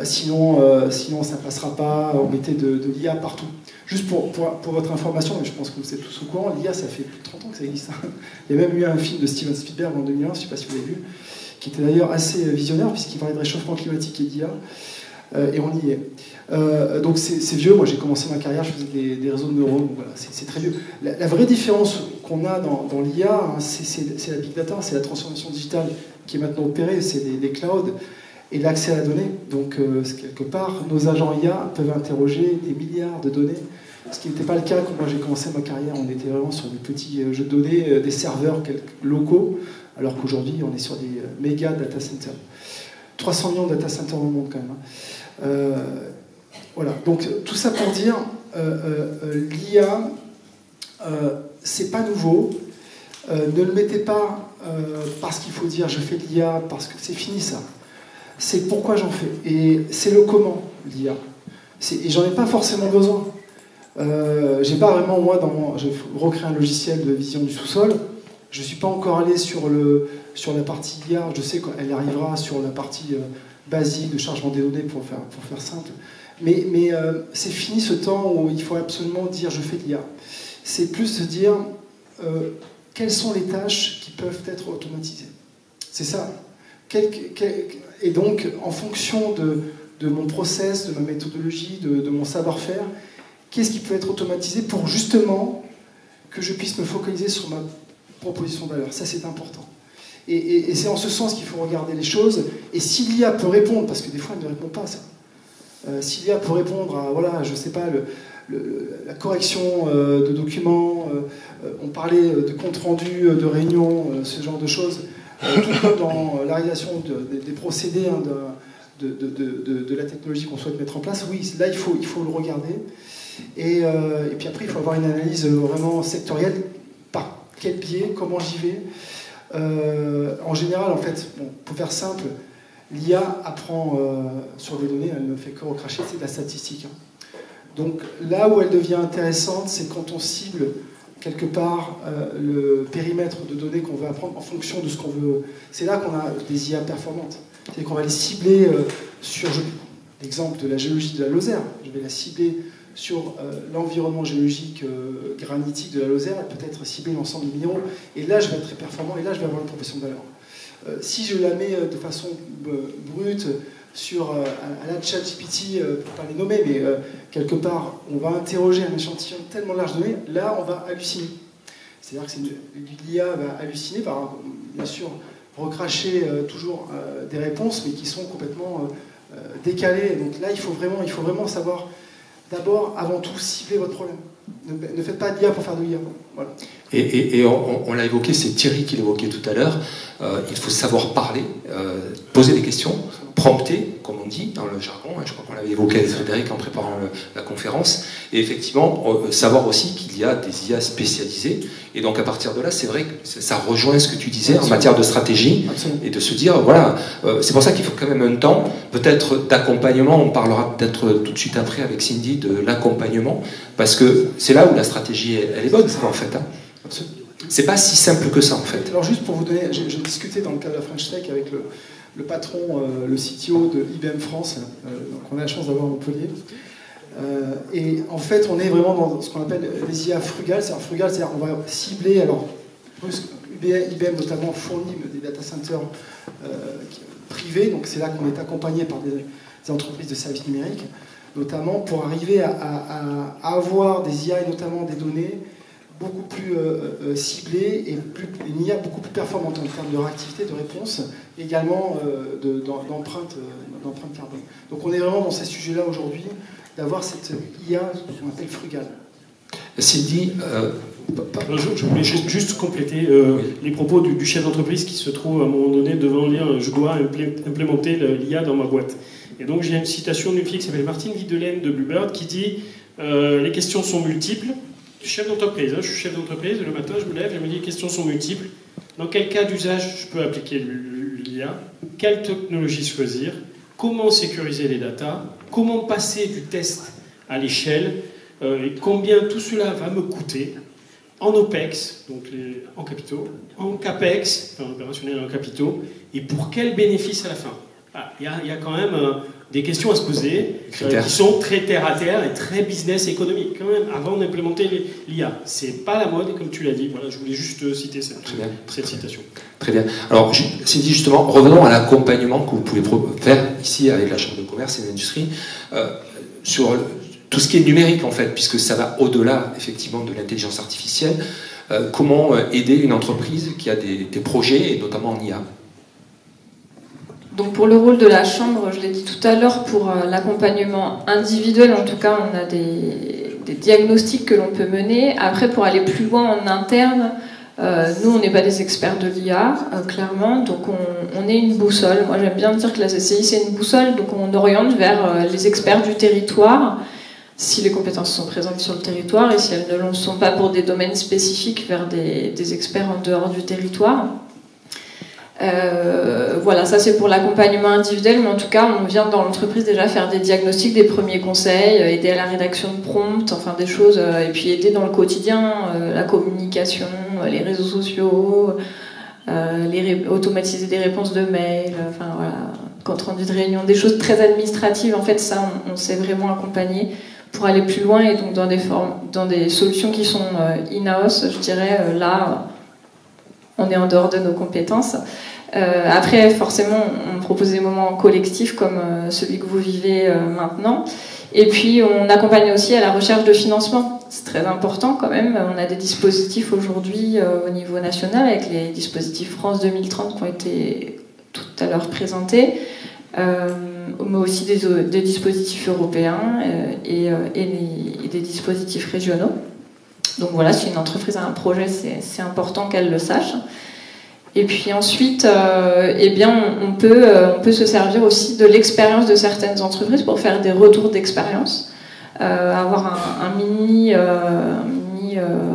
sinon ça ne passera pas, on mettait de l'IA partout. Juste pour votre information, mais je pense que vous êtes tous au courant, l'IA ça fait plus de 30 ans que ça existe. Il y a même eu un film de Steven Spielberg en 2001, je ne sais pas si vous l'avez vu, qui était d'ailleurs assez visionnaire puisqu'il parlait de réchauffement climatique et d'IA, et on y est. Donc c'est vieux, moi j'ai commencé ma carrière, je faisais des réseaux de neurones, donc voilà, c'est très vieux. La vraie différence qu'on a dans l'IA, hein, c'est la big data, c'est la transformation digitale qui est maintenant opérée, c'est les clouds, et l'accès à la donnée. Donc, quelque part, nos agents IA peuvent interroger des milliards de données, ce qui n'était pas le cas quand moi j'ai commencé ma carrière. On était vraiment sur des petits jeux de données, des serveurs locaux, alors qu'aujourd'hui, on est sur des méga data centers. 300 millions de data centers dans le monde, quand même. Voilà. Donc, tout ça pour dire, l'IA, c'est pas nouveau. Ne le mettez pas parce qu'il faut dire je fais de l'IA, parce que c'est fini ça. C'est pourquoi j'en fais. Et c'est le comment, l'IA. Et j'en ai pas forcément besoin. J'ai pas vraiment, moi, je recrée un logiciel de vision du sous-sol. Je suis pas encore allé sur la partie IA. Je sais qu'elle arrivera sur la partie basique de chargement des données pour faire simple. Mais c'est fini ce temps où il faut absolument dire je fais de l'IA. C'est plus se dire quelles sont les tâches qui peuvent être automatisées. C'est ça. Et donc, en fonction de mon process, de ma méthodologie, de mon savoir-faire, qu'est-ce qui peut être automatisé pour justement que je puisse me focaliser sur ma proposition de valeur. Ça, c'est important. Et c'est en ce sens qu'il faut regarder les choses. Et si l'IA peut répondre, parce que des fois, elle ne répond pas à ça, si l'IA peut répondre à, voilà, je ne sais pas, la correction de documents, on parlait de compte-rendu, de réunion, ce genre de choses, tout comme dans la réalisation des procédés hein, de la technologie qu'on souhaite mettre en place, oui, là il faut le regarder. Et puis après, il faut avoir une analyse vraiment sectorielle, par quel biais, comment j'y vais. En général, en fait, bon, pour faire simple, l'IA apprend sur des données, elle ne fait que recracher, c'est de la statistique. Hein. Donc là où elle devient intéressante, c'est quand on cible quelque part le périmètre de données qu'on veut apprendre en fonction de ce qu'on veut. C'est là qu'on a des IA performantes. C'est qu'on va les cibler sur l'exemple de la géologie de la Lozère. Je vais la cibler sur l'environnement géologique granitique de la Lozère, elle peut être ciblée l'ensemble des minéraux. Et là, je vais être très performant et là, je vais avoir une proposition de valeur. Si je la mets de façon brute sur à la ChatGPT, pour pas les nommer, mais quelque part, on va interroger un échantillon tellement large de données, là, on va halluciner. C'est-à-dire que l'IA va halluciner, bien sûr, recracher toujours des réponses, mais qui sont complètement décalées. Donc là, il faut vraiment savoir, d'abord, avant tout, cibler votre problème. Ne faites pas d'IA pour faire de l'IA. Voilà. Et on l'a évoqué, c'est Thierry qui l'évoquait tout à l'heure, il faut savoir parler, poser des questions, prompter, comme on dit dans le jargon, je crois qu'on l'avait évoqué avec Frédéric en préparant la conférence, et effectivement, savoir aussi qu'il y a des IA spécialisées, et donc à partir de là, c'est vrai que ça rejoint ce que tu disais en matière de stratégie, et de se dire, voilà, c'est pour ça qu'il faut quand même un temps, peut-être d'accompagnement, on parlera peut-être tout de suite après avec Cindy de l'accompagnement, parce que c'est là où la stratégie, elle est bonne, en fait. Hein. C'est pas si simple que ça, en fait. Alors juste pour vous donner, j'ai discuté dans le cadre de la French Tech avec le patron, le CTO de IBM France, donc on a la chance d'avoir à Montpellier. Et en fait, on est vraiment dans ce qu'on appelle les IA frugales. C'est-à-dire on va cibler, alors IBM notamment fournit des data centers privés, donc c'est là qu'on est accompagné par des entreprises de services numériques, notamment pour arriver à avoir des IA et notamment des données beaucoup plus ciblée et une IA beaucoup plus performante en termes de réactivité, de réponse, et également d'empreinte carbone. Donc on est vraiment dans ces sujets-là aujourd'hui, d'avoir cette IA qu'on appelle frugale. Sylvie, je voulais juste compléter les propos du chef d'entreprise qui se trouve à un moment donné devant dire « je dois implémenter l'IA dans ma boîte ». Et donc j'ai une citation d'une fille qui s'appelle Martine Videlaine de Bluebird qui dit les questions sont multiples ». Chef d'entreprise, je suis chef d'entreprise, le matin je me lève et je me dis les questions sont multiples. Dans quel cas d'usage je peux appliquer l'IA? Quelle technologie choisir? Comment sécuriser les datas? Comment passer du test à l'échelle? Et combien tout cela va me coûter en OPEX, donc en capitaux, en CAPEX, en opérationnel et en capitaux, et pour quel bénéfice à la fin? Il y a quand même des questions à se poser qui sont très terre-à-terre et très business économique quand même, avant d'implémenter l'IA. C'est pas la mode, comme tu l'as dit. Voilà, je voulais juste citer cette citation. Très bien. Alors, Cindy, justement, revenons à l'accompagnement que vous pouvez faire ici avec la Chambre de commerce et d'industrie sur tout ce qui est numérique, en fait, puisque ça va au-delà, effectivement, de l'intelligence artificielle. Comment aider une entreprise qui a des projets, et notamment en IA? Donc pour le rôle de la Chambre, je l'ai dit tout à l'heure, pour l'accompagnement individuel, en tout cas, on a des diagnostics que l'on peut mener. Après, pour aller plus loin en interne, nous, on n'est pas des experts de l'IA, clairement, donc on est une boussole. Moi, j'aime bien dire que la CCI, c'est une boussole, donc on oriente vers les experts du territoire, si les compétences sont présentes sur le territoire, et si elles ne le sont pas pour des domaines spécifiques, vers des experts en dehors du territoire. Voilà, ça c'est pour l'accompagnement individuel, mais en tout cas on vient dans l'entreprise déjà faire des diagnostics, des premiers conseils, aider à la rédaction de prompts, enfin des choses, et puis aider dans le quotidien, la communication, les réseaux sociaux, automatiser des réponses de mails, enfin voilà, compte rendu de réunion, des choses très administratives. En fait, ça on s'est vraiment accompagné pour aller plus loin, et donc dans des solutions qui sont in-house, je dirais, là on est en dehors de nos compétences. Après, forcément, on propose des moments collectifs comme celui que vous vivez maintenant. Et puis, on accompagne aussi à la recherche de financement. C'est très important quand même. On a des dispositifs aujourd'hui au niveau national, avec les dispositifs France 2030 qui ont été tout à l'heure présentés, mais aussi des dispositifs européens et des dispositifs régionaux. Donc voilà, si une entreprise a un projet, c'est important qu'elle le sache. Et puis ensuite, eh bien, on peut se servir aussi de l'expérience de certaines entreprises pour faire des retours d'expérience, avoir un mini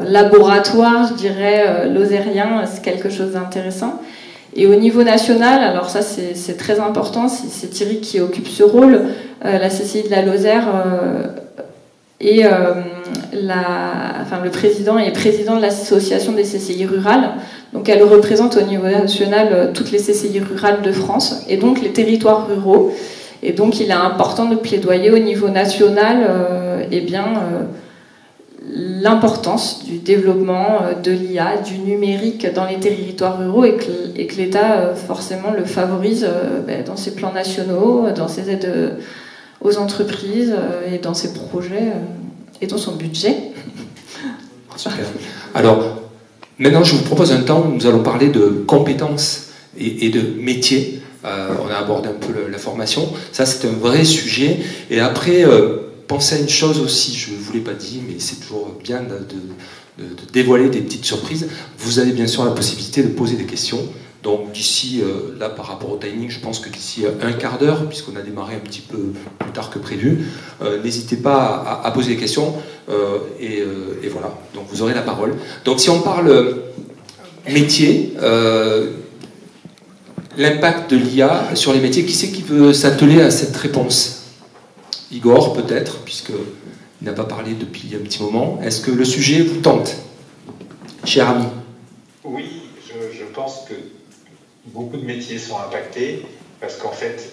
laboratoire, je dirais, lozérien, c'est quelque chose d'intéressant. Et au niveau national, alors ça c'est très important, c'est Thierry qui occupe ce rôle, la CCI de la Lozère et le président est président de l'association des CCI rurales. Donc elle représente au niveau national toutes les CCI rurales de France et donc les territoires ruraux. Et donc il est important de plaidoyer au niveau national l'importance du développement de l'IA, du numérique dans les territoires ruraux, et que l'État forcément le favorise dans ses plans nationaux, dans ses aides aux entreprises et dans ses projets et dans son budget. Super. Alors, maintenant je vous propose un temps où nous allons parler de compétences et de métiers. On a abordé un peu la formation. Ça, c'est un vrai sujet. Et après, pensez à une chose aussi, je ne vous l'ai pas dit, mais c'est toujours bien de dévoiler des petites surprises. Vous avez bien sûr la possibilité de poser des questions. Donc d'ici, là par rapport au timing, je pense que d'ici un quart d'heure, puisqu'on a démarré un petit peu plus tard que prévu, n'hésitez pas à poser des questions, et voilà, donc vous aurez la parole. Donc si on parle métier, l'impact de l'IA sur les métiers, qui c'est qui veut s'atteler à cette réponse? Igor peut-être, puisqu'il n'a pas parlé depuis un petit moment. Est-ce que le sujet vous tente, cher ami? Oui, je pense que beaucoup de métiers sont impactés parce qu'en fait,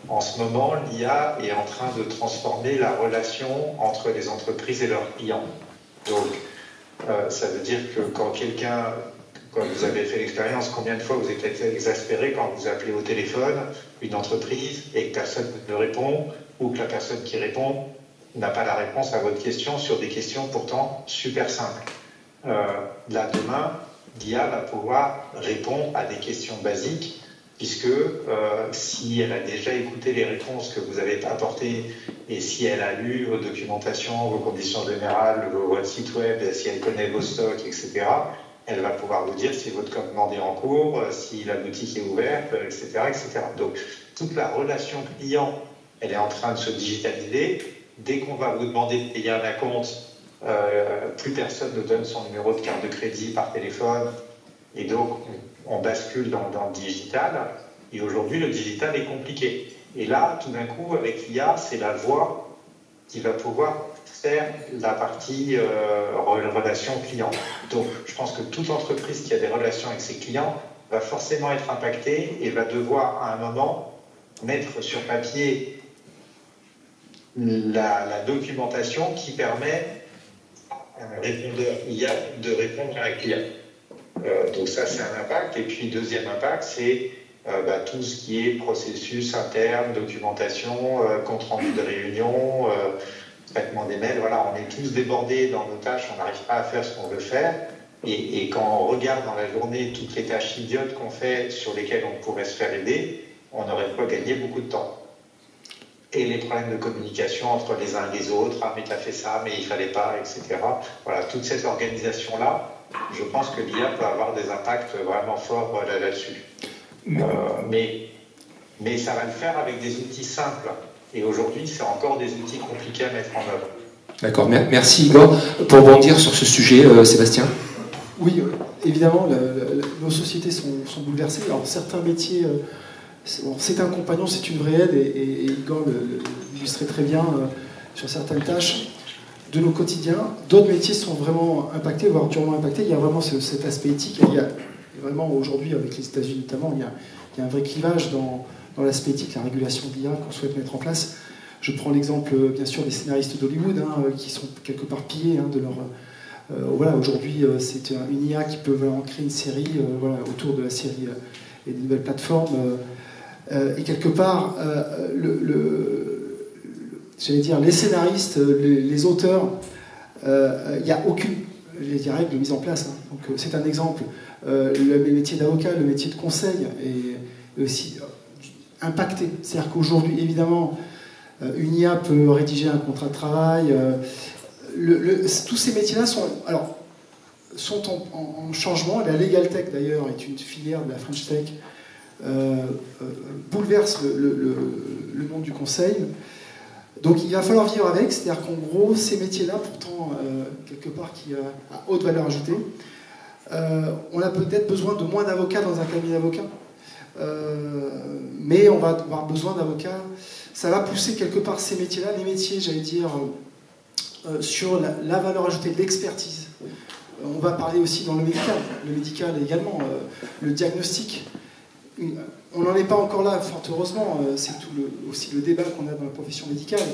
en ce moment, l'IA est en train de transformer la relation entre les entreprises et leurs clients. Donc, ça veut dire que quand vous avez fait l'expérience, combien de fois vous êtes exaspéré quand vous appelez au téléphone une entreprise et que personne ne répond, ou que la personne qui répond n'a pas la réponse à votre question sur des questions pourtant super simples. là demain, l'IA va pouvoir répondre à des questions basiques, puisque si elle a déjà écouté les réponses que vous avez apportées et si elle a lu vos documentations, vos conditions générales, votre site web, si elle connaît vos stocks, etc., elle va pouvoir vous dire si votre commande est en cours, si la boutique est ouverte, etc., etc. Donc, toute la relation client, elle est en train de se digitaliser. Dès qu'on va vous demander de payer un acompte, plus personne ne donne son numéro de carte de crédit par téléphone. Et donc, on bascule dans le digital. Et aujourd'hui, le digital est compliqué. Et là, tout d'un coup, avec l'IA, c'est la voix qui va pouvoir faire la partie relation client. Donc, je pense que toute entreprise qui a des relations avec ses clients va forcément être impactée et va devoir, à un moment, mettre sur papier la documentation qui permet à un répondeur IA de répondre à un client. Donc ça, c'est un impact. Et puis, deuxième impact, c'est tout ce qui est processus interne, documentation, compte-rendu de réunion, traitement des mails. Voilà, on est tous débordés dans nos tâches, on n'arrive pas à faire ce qu'on veut faire. Et quand on regarde dans la journée toutes les tâches idiotes qu'on fait sur lesquelles on pourrait se faire aider, on aurait pas gagné beaucoup de temps. Et les problèmes de communication entre les uns et les autres, ah mais t'as fait ça, mais il fallait pas, etc. Voilà, toute cette organisation-là, je pense que l'IA peut avoir des impacts vraiment forts là-dessus. Mais ça va le faire avec des outils simples. Et aujourd'hui, c'est encore des outils compliqués à mettre en œuvre. D'accord, merci Igor. Pour rebondir sur ce sujet, Sébastien. Oui, évidemment, nos sociétés sont bouleversées. Alors certains métiers, c'est un compagnon, c'est une vraie aide, et Igor l'illustrait très bien sur certaines tâches de nos quotidiens. D'autres métiers sont vraiment impactés, voire durement impactés. Il y a vraiment cet aspect éthique. Il y a vraiment aujourd'hui, avec les États-Unis notamment, il y a un vrai clivage dans l'aspect éthique, la régulation de l'IA qu'on souhaite mettre en place. Je prends l'exemple, bien sûr, des scénaristes d'Hollywood, qui sont quelque part pillés de leur... voilà, aujourd'hui, c'est une IA qui peut en créer une série autour de la série et des nouvelles plateformes. Et quelque part, j'allais dire, les scénaristes, les auteurs, il n'y a aucune règle de mise en place. Donc, c'est un exemple. Le métier d'avocat, le métier de conseil est aussi impacté. C'est-à-dire qu'aujourd'hui, évidemment, une IA peut rédiger un contrat de travail. Tous ces métiers-là sont en changement. La Legal Tech, d'ailleurs, est une filière de la French Tech, bouleverse le monde du conseil. Donc il va falloir vivre avec, c'est-à-dire qu'en gros, ces métiers-là, pourtant, quelque part, qui a haute valeur ajoutée, on a peut-être besoin de moins d'avocats dans un cabinet d'avocats, mais on va avoir besoin d'avocats. Ça va pousser quelque part ces métiers-là, les métiers, j'allais dire, sur la valeur ajoutée de l'expertise. On va parler aussi dans le médical également, le diagnostic. On n'en est pas encore là, fort heureusement, c'est aussi le débat qu'on a dans la profession médicale,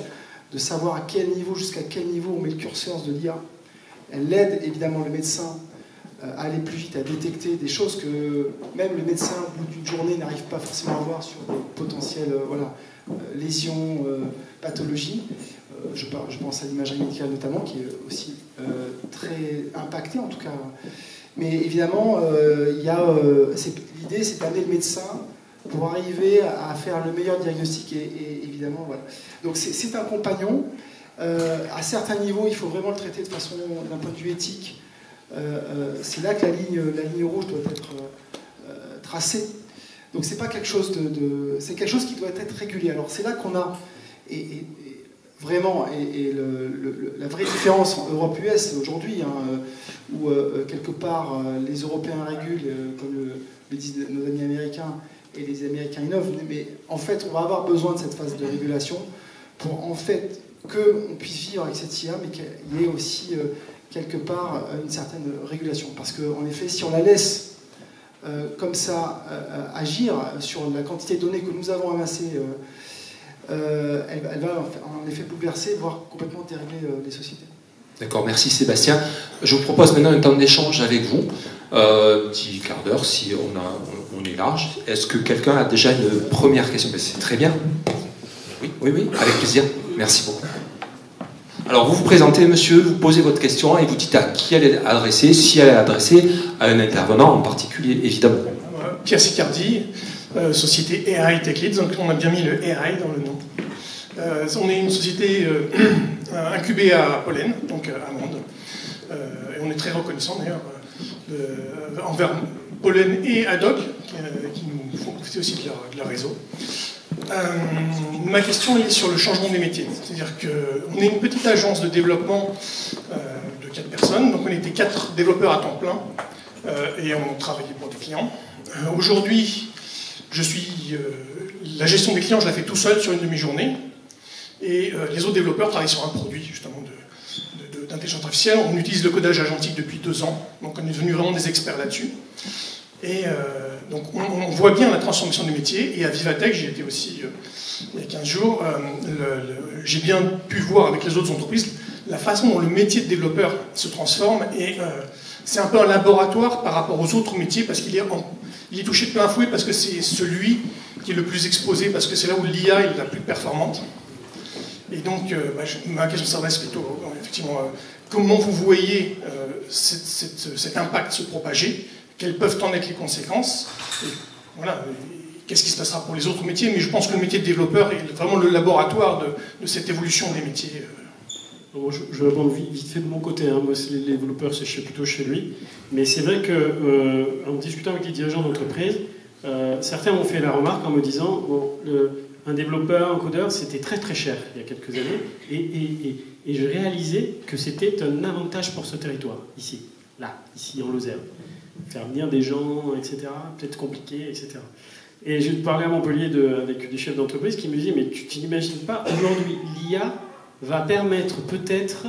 de savoir à quel niveau, jusqu'à quel niveau on met le curseur de l'IA. Elle aide évidemment le médecin à aller plus vite, à détecter des choses que même le médecin, au bout d'une journée, n'arrive pas forcément à voir sur des potentielles lésions, pathologies. Je pense à l'imagerie médicale notamment, qui est aussi très impactée en tout cas. Mais évidemment, l'idée, c'est d'amener le médecin pour arriver à faire le meilleur diagnostic. Et évidemment, voilà. Donc c'est un compagnon. À certains niveaux, il faut vraiment le traiter de façon, d'un point de vue éthique. C'est là que la ligne rouge doit être tracée. Donc c'est pas quelque chose c'est quelque chose qui doit être régulier. Alors c'est là qu'on a vraiment la vraie différence en Europe-US aujourd'hui, où quelque part les Européens régulent, comme le disent nos amis américains, et les Américains innovent. Mais en fait, on va avoir besoin de cette phase de régulation pour en fait qu'on puisse vivre avec cette IA, mais qu'il y ait aussi quelque part une certaine régulation. Parce qu'en effet, si on la laisse comme ça agir sur la quantité de données que nous avons amassées, elle va en effet bouleverser, voire complètement dérégler les sociétés. D'accord, merci Sébastien. Je vous propose maintenant un temps d'échange avec vous, petit quart d'heure si on est large. Est-ce que quelqu'un a déjà une première question? C'est très bien. Oui, avec plaisir. Merci beaucoup. Alors vous vous présentez, monsieur, vous posez votre question et vous dites à qui elle est adressée, si elle est adressée à un intervenant en particulier, évidemment. Pierre Sicardi, société AI Tech Leads, donc on a bien mis le AI dans le nom. On est une société incubée à Pollen, donc à Mende. Et on est très reconnaissant d'ailleurs envers Pollen et Adoc, qui nous font profiter aussi de leur réseau. Ma question est sur le changement des métiers. C'est-à-dire qu'on est une petite agence de développement de 4 personnes, donc on était 4 développeurs à temps plein, et on travaillait pour des clients. Aujourd'hui, la gestion des clients, je la fais tout seul sur une demi-journée, et les autres développeurs travaillent sur un produit justement d'intelligence artificielle. On utilise le codage agentique depuis 2 ans, donc on est devenus vraiment des experts là-dessus. Et donc on voit bien la transformation des métiers, et à Vivatech, j'y étais aussi il y a 15 jours, j'ai bien pu voir avec les autres entreprises la façon dont le métier de développeur se transforme, et c'est un peu un laboratoire par rapport aux autres métiers, parce qu'il est touché de plein fouet, parce que c'est celui qui est le plus exposé, parce que c'est là où l'IA est la plus performante. Et donc, ma question s'adresse plutôt, effectivement, comment vous voyez cet impact se propager? Quelles peuvent en être les conséquences? Et voilà, qu'est-ce qui se passera pour les autres métiers? Mais je pense que le métier de développeur est vraiment le laboratoire de cette évolution des métiers. Bon, je vais répondre vite fait de mon côté. Hein. Moi, les développeurs, c'est plutôt chez lui. Mais c'est vrai qu'en discutant avec des dirigeants d'entreprise, certains m'ont fait la remarque en me disant bon, un développeur, un codeur, c'était très très cher il y a quelques années. Et je réalisais que c'était un avantage pour ce territoire, ici en Lozère. Faire venir des gens, etc., peut-être compliqué, etc. Et je parlais à Montpellier avec des chefs d'entreprise qui me disaient mais tu n'imagines pas, aujourd'hui, l'IA va permettre peut-être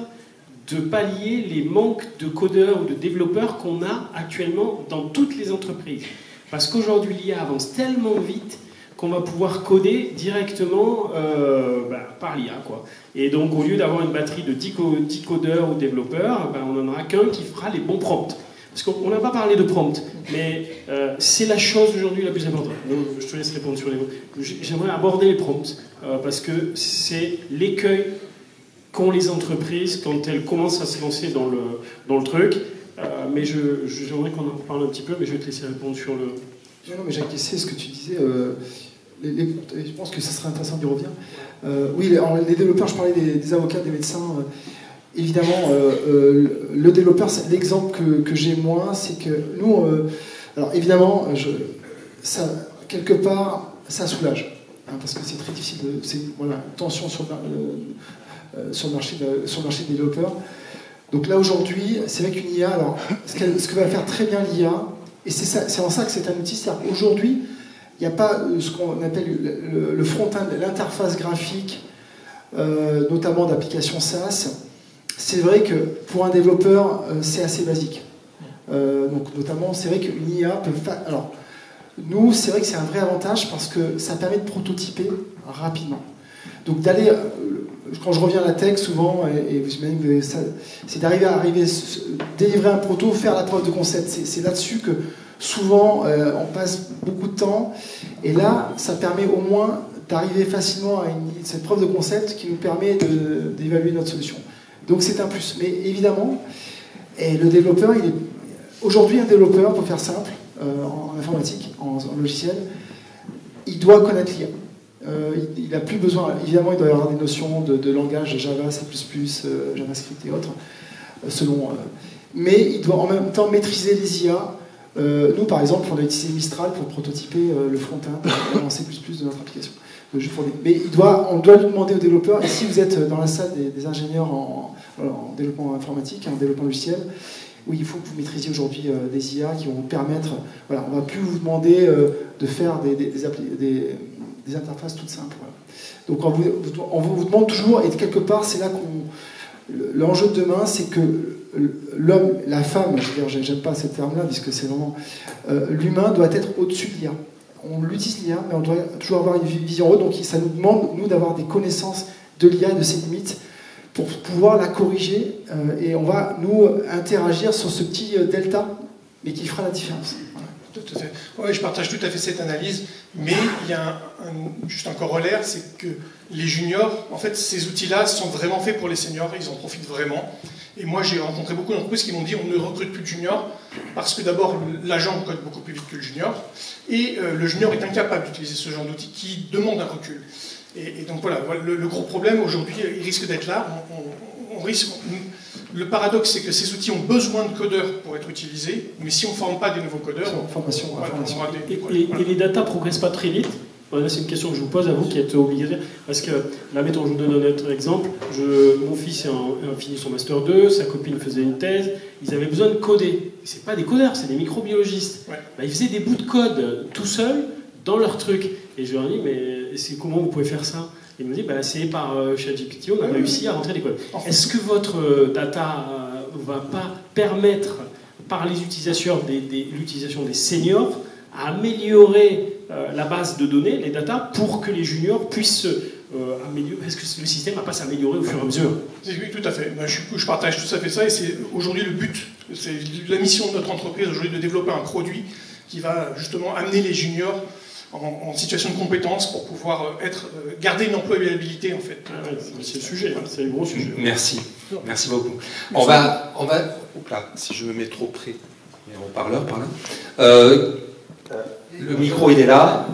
de pallier les manques de codeurs ou de développeurs qu'on a actuellement dans toutes les entreprises. Parce qu'aujourd'hui, l'IA avance tellement vite qu'on va pouvoir coder directement par l'IA, quoi. Et donc, au lieu d'avoir une batterie de 10 codeurs ou développeurs, on n'en aura qu'un qui fera les bons prompts. Parce qu'on n'a pas parlé de prompt, mais c'est la chose aujourd'hui la plus importante. Donc, je te laisse répondre sur les mots. J'aimerais aborder les prompts, parce que c'est l'écueil qu'ont les entreprises quand elles commencent à se lancer dans le truc. Mais j'aimerais qu'on en parle un petit peu, mais je vais te laisser répondre sur le... Non, mais j'acquiesçais ce que tu disais. Je pense que ça serait intéressant d'y revenir. Oui, les développeurs, je parlais des avocats, des médecins... Évidemment, le développeur, l'exemple que j'ai moi, c'est que nous, alors évidemment, quelque part, ça soulage, hein, parce que c'est très difficile, voilà, tension sur le marché des développeurs. Donc là aujourd'hui, c'est vrai qu'une IA, alors ce que va faire très bien l'IA, et c'est en ça que c'est un outil, c'est-à-dire qu'aujourd'hui, il n'y a pas ce qu'on appelle le front-end, l'interface graphique, notamment d'applications SaaS. C'est vrai que pour un développeur, c'est assez basique. Donc notamment, c'est vrai qu'une IA peut faire... Alors, nous, c'est vrai que c'est un vrai avantage parce que ça permet de prototyper rapidement. Donc d'aller... Quand je reviens à la tech, souvent, et vous imaginez, c'est d'arriver à délivrer un proto, faire la preuve de concept. C'est là-dessus que souvent, on passe beaucoup de temps. Et là, ça permet au moins d'arriver facilement à cette preuve de concept qui nous permet d'évaluer notre solution. Donc c'est un plus. Mais évidemment, le développeur, aujourd'hui un développeur, pour faire simple, en informatique, en logiciel, il doit connaître l'IA. Il n'a plus besoin, évidemment il doit y avoir des notions de langage Java, C++, JavaScript et autres, mais il doit en même temps maîtriser les IA. Nous par exemple, on a utilisé Mistral pour prototyper le front-end en C++ de notre application. Mais on doit lui demander aux développeurs, et si vous êtes dans la salle des ingénieurs en développement informatique, en développement logiciel, oui, il faut que vous maîtrisiez aujourd'hui des IA qui vont vous permettre, voilà, on ne va plus vous demander de faire des interfaces toutes simples. Voilà. Donc on vous demande toujours, et quelque part c'est là l'enjeu de demain, c'est que l'homme, la femme, je veux dire, j'aime pas ce terme-là, puisque c'est vraiment... l'humain doit être au-dessus de l'IA. On l'utilise l'IA, mais on doit toujours avoir une vision haute, donc ça nous demande, nous, d'avoir des connaissances de l'IA et de ses limites pour pouvoir la corriger, et on va, nous, interagir sur ce petit delta, mais qui fera la différence. Voilà. Tout à fait. Oui, je partage tout à fait cette analyse, mais il y a juste un corollaire, c'est que les juniors, en fait, ces outils-là sont vraiment faits pour les seniors, ils en profitent vraiment. Et moi, j'ai rencontré beaucoup d'entreprises qui m'ont dit on ne recrute plus de juniors parce que d'abord, l'agent code beaucoup plus vite que le junior, et le junior est incapable d'utiliser ce genre d'outils qui demande un recul. Et donc voilà, le gros problème aujourd'hui, il risque d'être là. Le paradoxe, c'est que ces outils ont besoin de codeurs pour être utilisés, mais si on ne forme pas des nouveaux codeurs, formation. Et les data progressent pas très vite. Voilà, c'est une question que je vous pose à vous qui êtes obligataire. Parce que là, mettons, je vous donne un autre exemple. Mon fils a fini son Master 2, sa copine faisait une thèse. Ils avaient besoin de coder. C'est pas des codeurs, c'est des microbiologistes. Ouais. Bah, ils faisaient des bouts de code tout seuls dans leur truc. Et je leur dis, mais comment vous pouvez faire ça? Ils me disent, bah, c'est par ChatGPT, on a réussi à rentrer des codes. Est-ce que votre data va pas permettre, par l'utilisation des seniors, à améliorer la base de données, les data, pour que les juniors puissent améliorer? Est-ce que le système va pas s'améliorer au fur et à mesure? Oui, tout à fait. Je partage tout à fait ça, et c'est aujourd'hui le but, c'est la mission de notre entreprise aujourd'hui de développer un produit qui va justement amener les juniors en situation de compétence pour pouvoir garder une employabilité en fait. C'est le sujet, hein, c'est le gros sujet. Merci beaucoup. On va. Là, si je me mets trop près, il y a un haut-parleur par là. Le micro, il est là.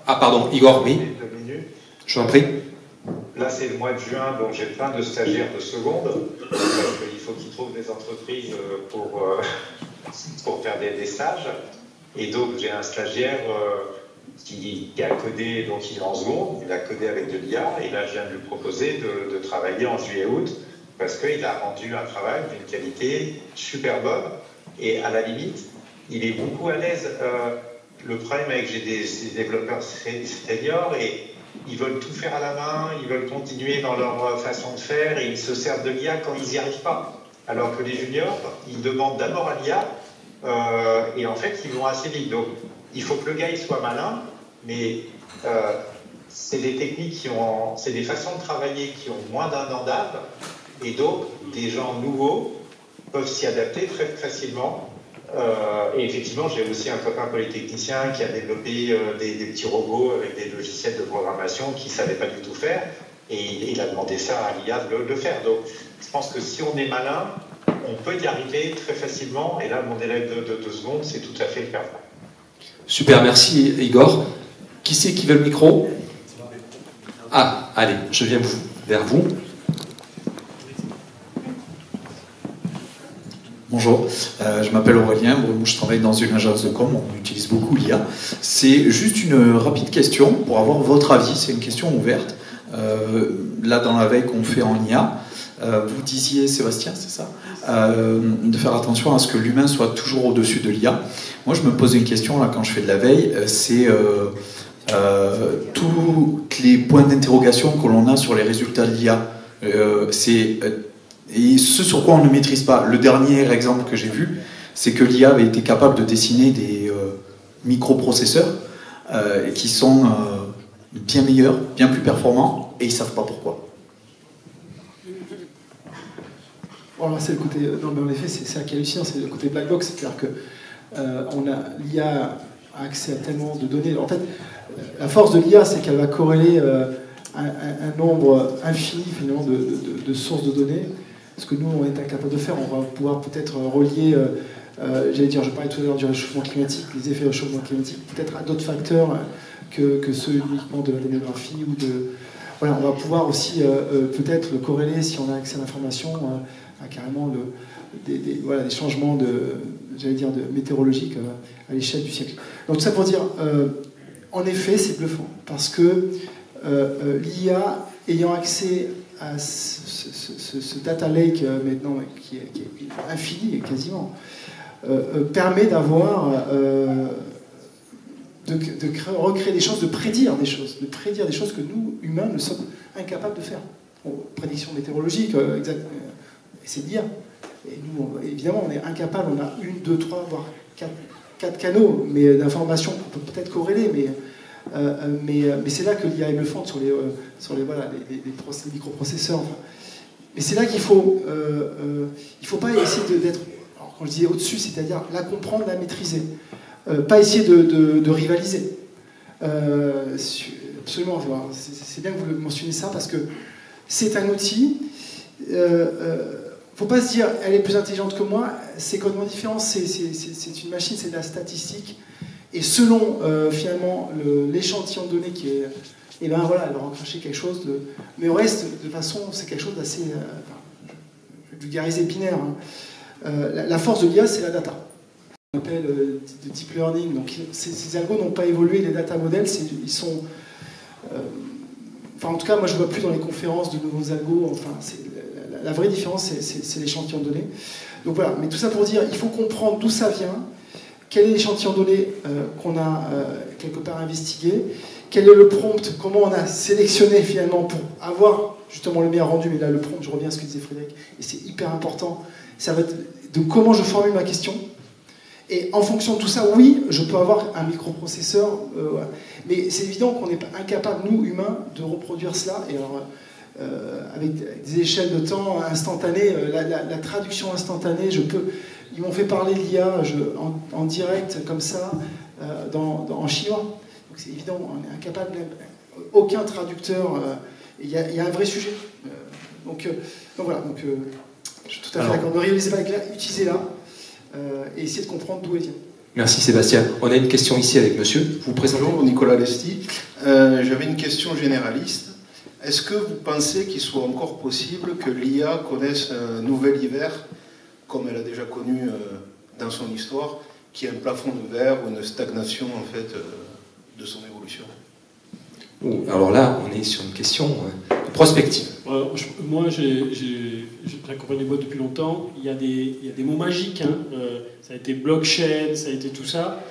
Ah, pardon, Igor, oui. Je vous en prie. Là, c'est le mois de juin, donc j'ai plein de stagiaires de seconde. Il faut qu'ils trouvent des entreprises pour faire des stages. Et donc, j'ai un stagiaire qui a codé, donc il est en seconde, il a codé avec de l'IA, et là, je viens de lui proposer de travailler en juillet-août, parce qu'il a rendu un travail d'une qualité super bonne, et à la limite, il est beaucoup à l'aise. Le problème avec j'ai des développeurs seniors, et ils veulent tout faire à la main, ils veulent continuer dans leur façon de faire, et ils se servent de l'IA quand ils n'y arrivent pas. Alors que les juniors, ils demandent d'abord à l'IA, et en fait, ils vont assez vite. Donc, il faut que le gars il soit malin, mais c'est des techniques c'est des façons de travailler qui ont moins d'un an d'âge, et donc des gens nouveaux peuvent s'y adapter très facilement. Et effectivement, j'ai aussi un copain polytechnicien qui a développé des petits robots avec des logiciels de programmation qu'il ne savait pas du tout faire, et il a demandé ça à l'IA de le faire. Donc, je pense que si on est malin, on peut y arriver très facilement, et là, mon élève de 2 secondes, c'est tout à fait le cas. Super, merci Igor. Qui c'est qui veut le micro? Ah, allez, je viens vers vous. Bonjour, je m'appelle Aurélien, je travaille dans une agence de com, on utilise beaucoup l'IA. C'est juste une rapide question pour avoir votre avis, c'est une question ouverte. Là, dans la veille qu'on fait en IA, vous disiez, Sébastien, c'est ça, de faire attention à ce que l'humain soit toujours au-dessus de l'IA. Moi, je me pose une question là quand je fais de la veille, c'est tous les points d'interrogation que l'on a sur les résultats de l'IA. Et ce sur quoi on ne maîtrise pas. Le dernier exemple que j'ai vu, c'est que l'IA avait été capable de dessiner des microprocesseurs qui sont bien meilleurs, bien plus performants, et ils ne savent pas pourquoi. Bon, c'est le côté, non, mais en effet, c'est ça qui est hallucinant, c'est le côté black box, c'est-à-dire que l'IA a accès à tellement de données. En fait, la force de l'IA, c'est qu'elle va corréler un nombre infini finalement de sources de données. Ce que nous, on est incapable de faire, on va pouvoir peut-être relier, je parlais tout à l'heure du réchauffement climatique, les effets du réchauffement climatique, peut-être à d'autres facteurs que ceux uniquement de la démographie ou de... Voilà, on va pouvoir aussi peut-être le corréler si on a accès à l'information à carrément des changements de météorologiques à l'échelle du siècle. Donc tout ça pour dire, en effet, c'est bluffant, parce que l'IA ayant accès à ce data lake maintenant qui est infini quasiment, permet d'avoir recréer des choses, de prédire des choses que nous, humains, ne sommes incapables de faire. Prédiction météorologique, c'est dire. Et nous, évidemment, on est incapable, on a 1, 2, 3, voire 4 canaux d'information qu'on peut peut-être corréler, mais c'est là que l'IA est bluffante sur les microprocesseurs. Enfin. Mais c'est là qu'il faut pas essayer d'être... Quand je dis au-dessus, c'est-à-dire la comprendre, la maîtriser. Pas essayer de rivaliser. Absolument, c'est bien que vous le mentionniez ça, parce que c'est un outil. Faut pas se dire, elle est plus intelligente que moi, c'est complètement différent, c'est une machine, c'est de la statistique. Et selon, finalement, l'échantillon de données qui est... Et ben voilà, elle va enclencher quelque chose de... Mais au reste, de façon, c'est quelque chose d'assez... je vais vulgariser, binaire. Hein. La force de l'IA, c'est la data. On appelle de deep learning. Donc, ces algos n'ont pas évolué, les data models, ils sont... Enfin, en tout cas, moi, je ne vois plus dans les conférences de nouveaux algos. Enfin, la vraie différence, c'est l'échantillon de données. Donc voilà, mais tout ça pour dire, il faut comprendre d'où ça vient, quel est l'échantillon de données qu'on a quelque part investigué, quel est le prompt, comment on a sélectionné finalement pour avoir justement le meilleur rendu. Mais là, le prompt, je reviens à ce que disait Frédéric, et c'est hyper important, ça va être de comment je formule ma question. Et en fonction de tout ça, oui, je peux avoir un microprocesseur, voilà. Mais c'est évident qu'on est incapable, nous, humains, de reproduire cela. Et alors, avec des échelles de temps instantanées, la traduction instantanée, ils m'ont fait parler l'IA en direct, comme ça, en chinois. Donc c'est évident, on est incapable, aucun traducteur, il y a un vrai sujet. Donc voilà, je suis tout à fait d'accord. Ne réalisez pas avec là, utilisez-la. Et essayer de comprendre d'où elle vient. Merci Sébastien. On a une question ici avec monsieur. Vous présentez. Bonjour, Nicolas Lesti. J'avais une question généraliste. Est-ce que vous pensez qu'il soit encore possible que l'IA connaisse un nouvel hiver, comme elle a déjà connu dans son histoire, qui est un plafond de verre ou une stagnation en fait de son évolution? Alors là, on est sur une question prospective. Moi, j'ai accompagné les boîtes depuis longtemps. Il y a des mots magiques. Hein. Ça a été blockchain, ça a été tout ça.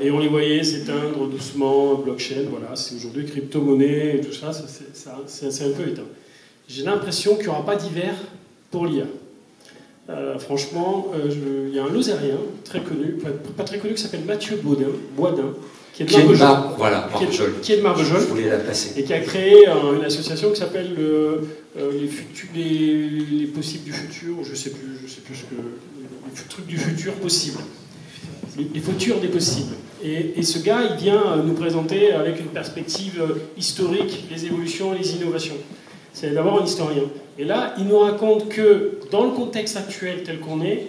Et on les voyait s'éteindre doucement, blockchain, voilà. C'est aujourd'hui crypto-monnaie et tout ça, c'est un peu éteint. J'ai l'impression qu'il n'y aura pas d'hiver pour l'IA. Franchement, il y a un Lozérien très connu, pas très connu, qui s'appelle Mathieu Boisdin, qui est de Marvejols. Qui est de Marvejols. Je voulais la placer. Et qui a créé une association qui s'appelle les possibles du futur, je sais plus ce que... Les trucs du futur possible. Les futurs des possibles. Et ce gars, il vient nous présenter avec une perspective historique les évolutions, les innovations. C'est d'abord un historien. Et là, il nous raconte que dans le contexte actuel tel qu'on est,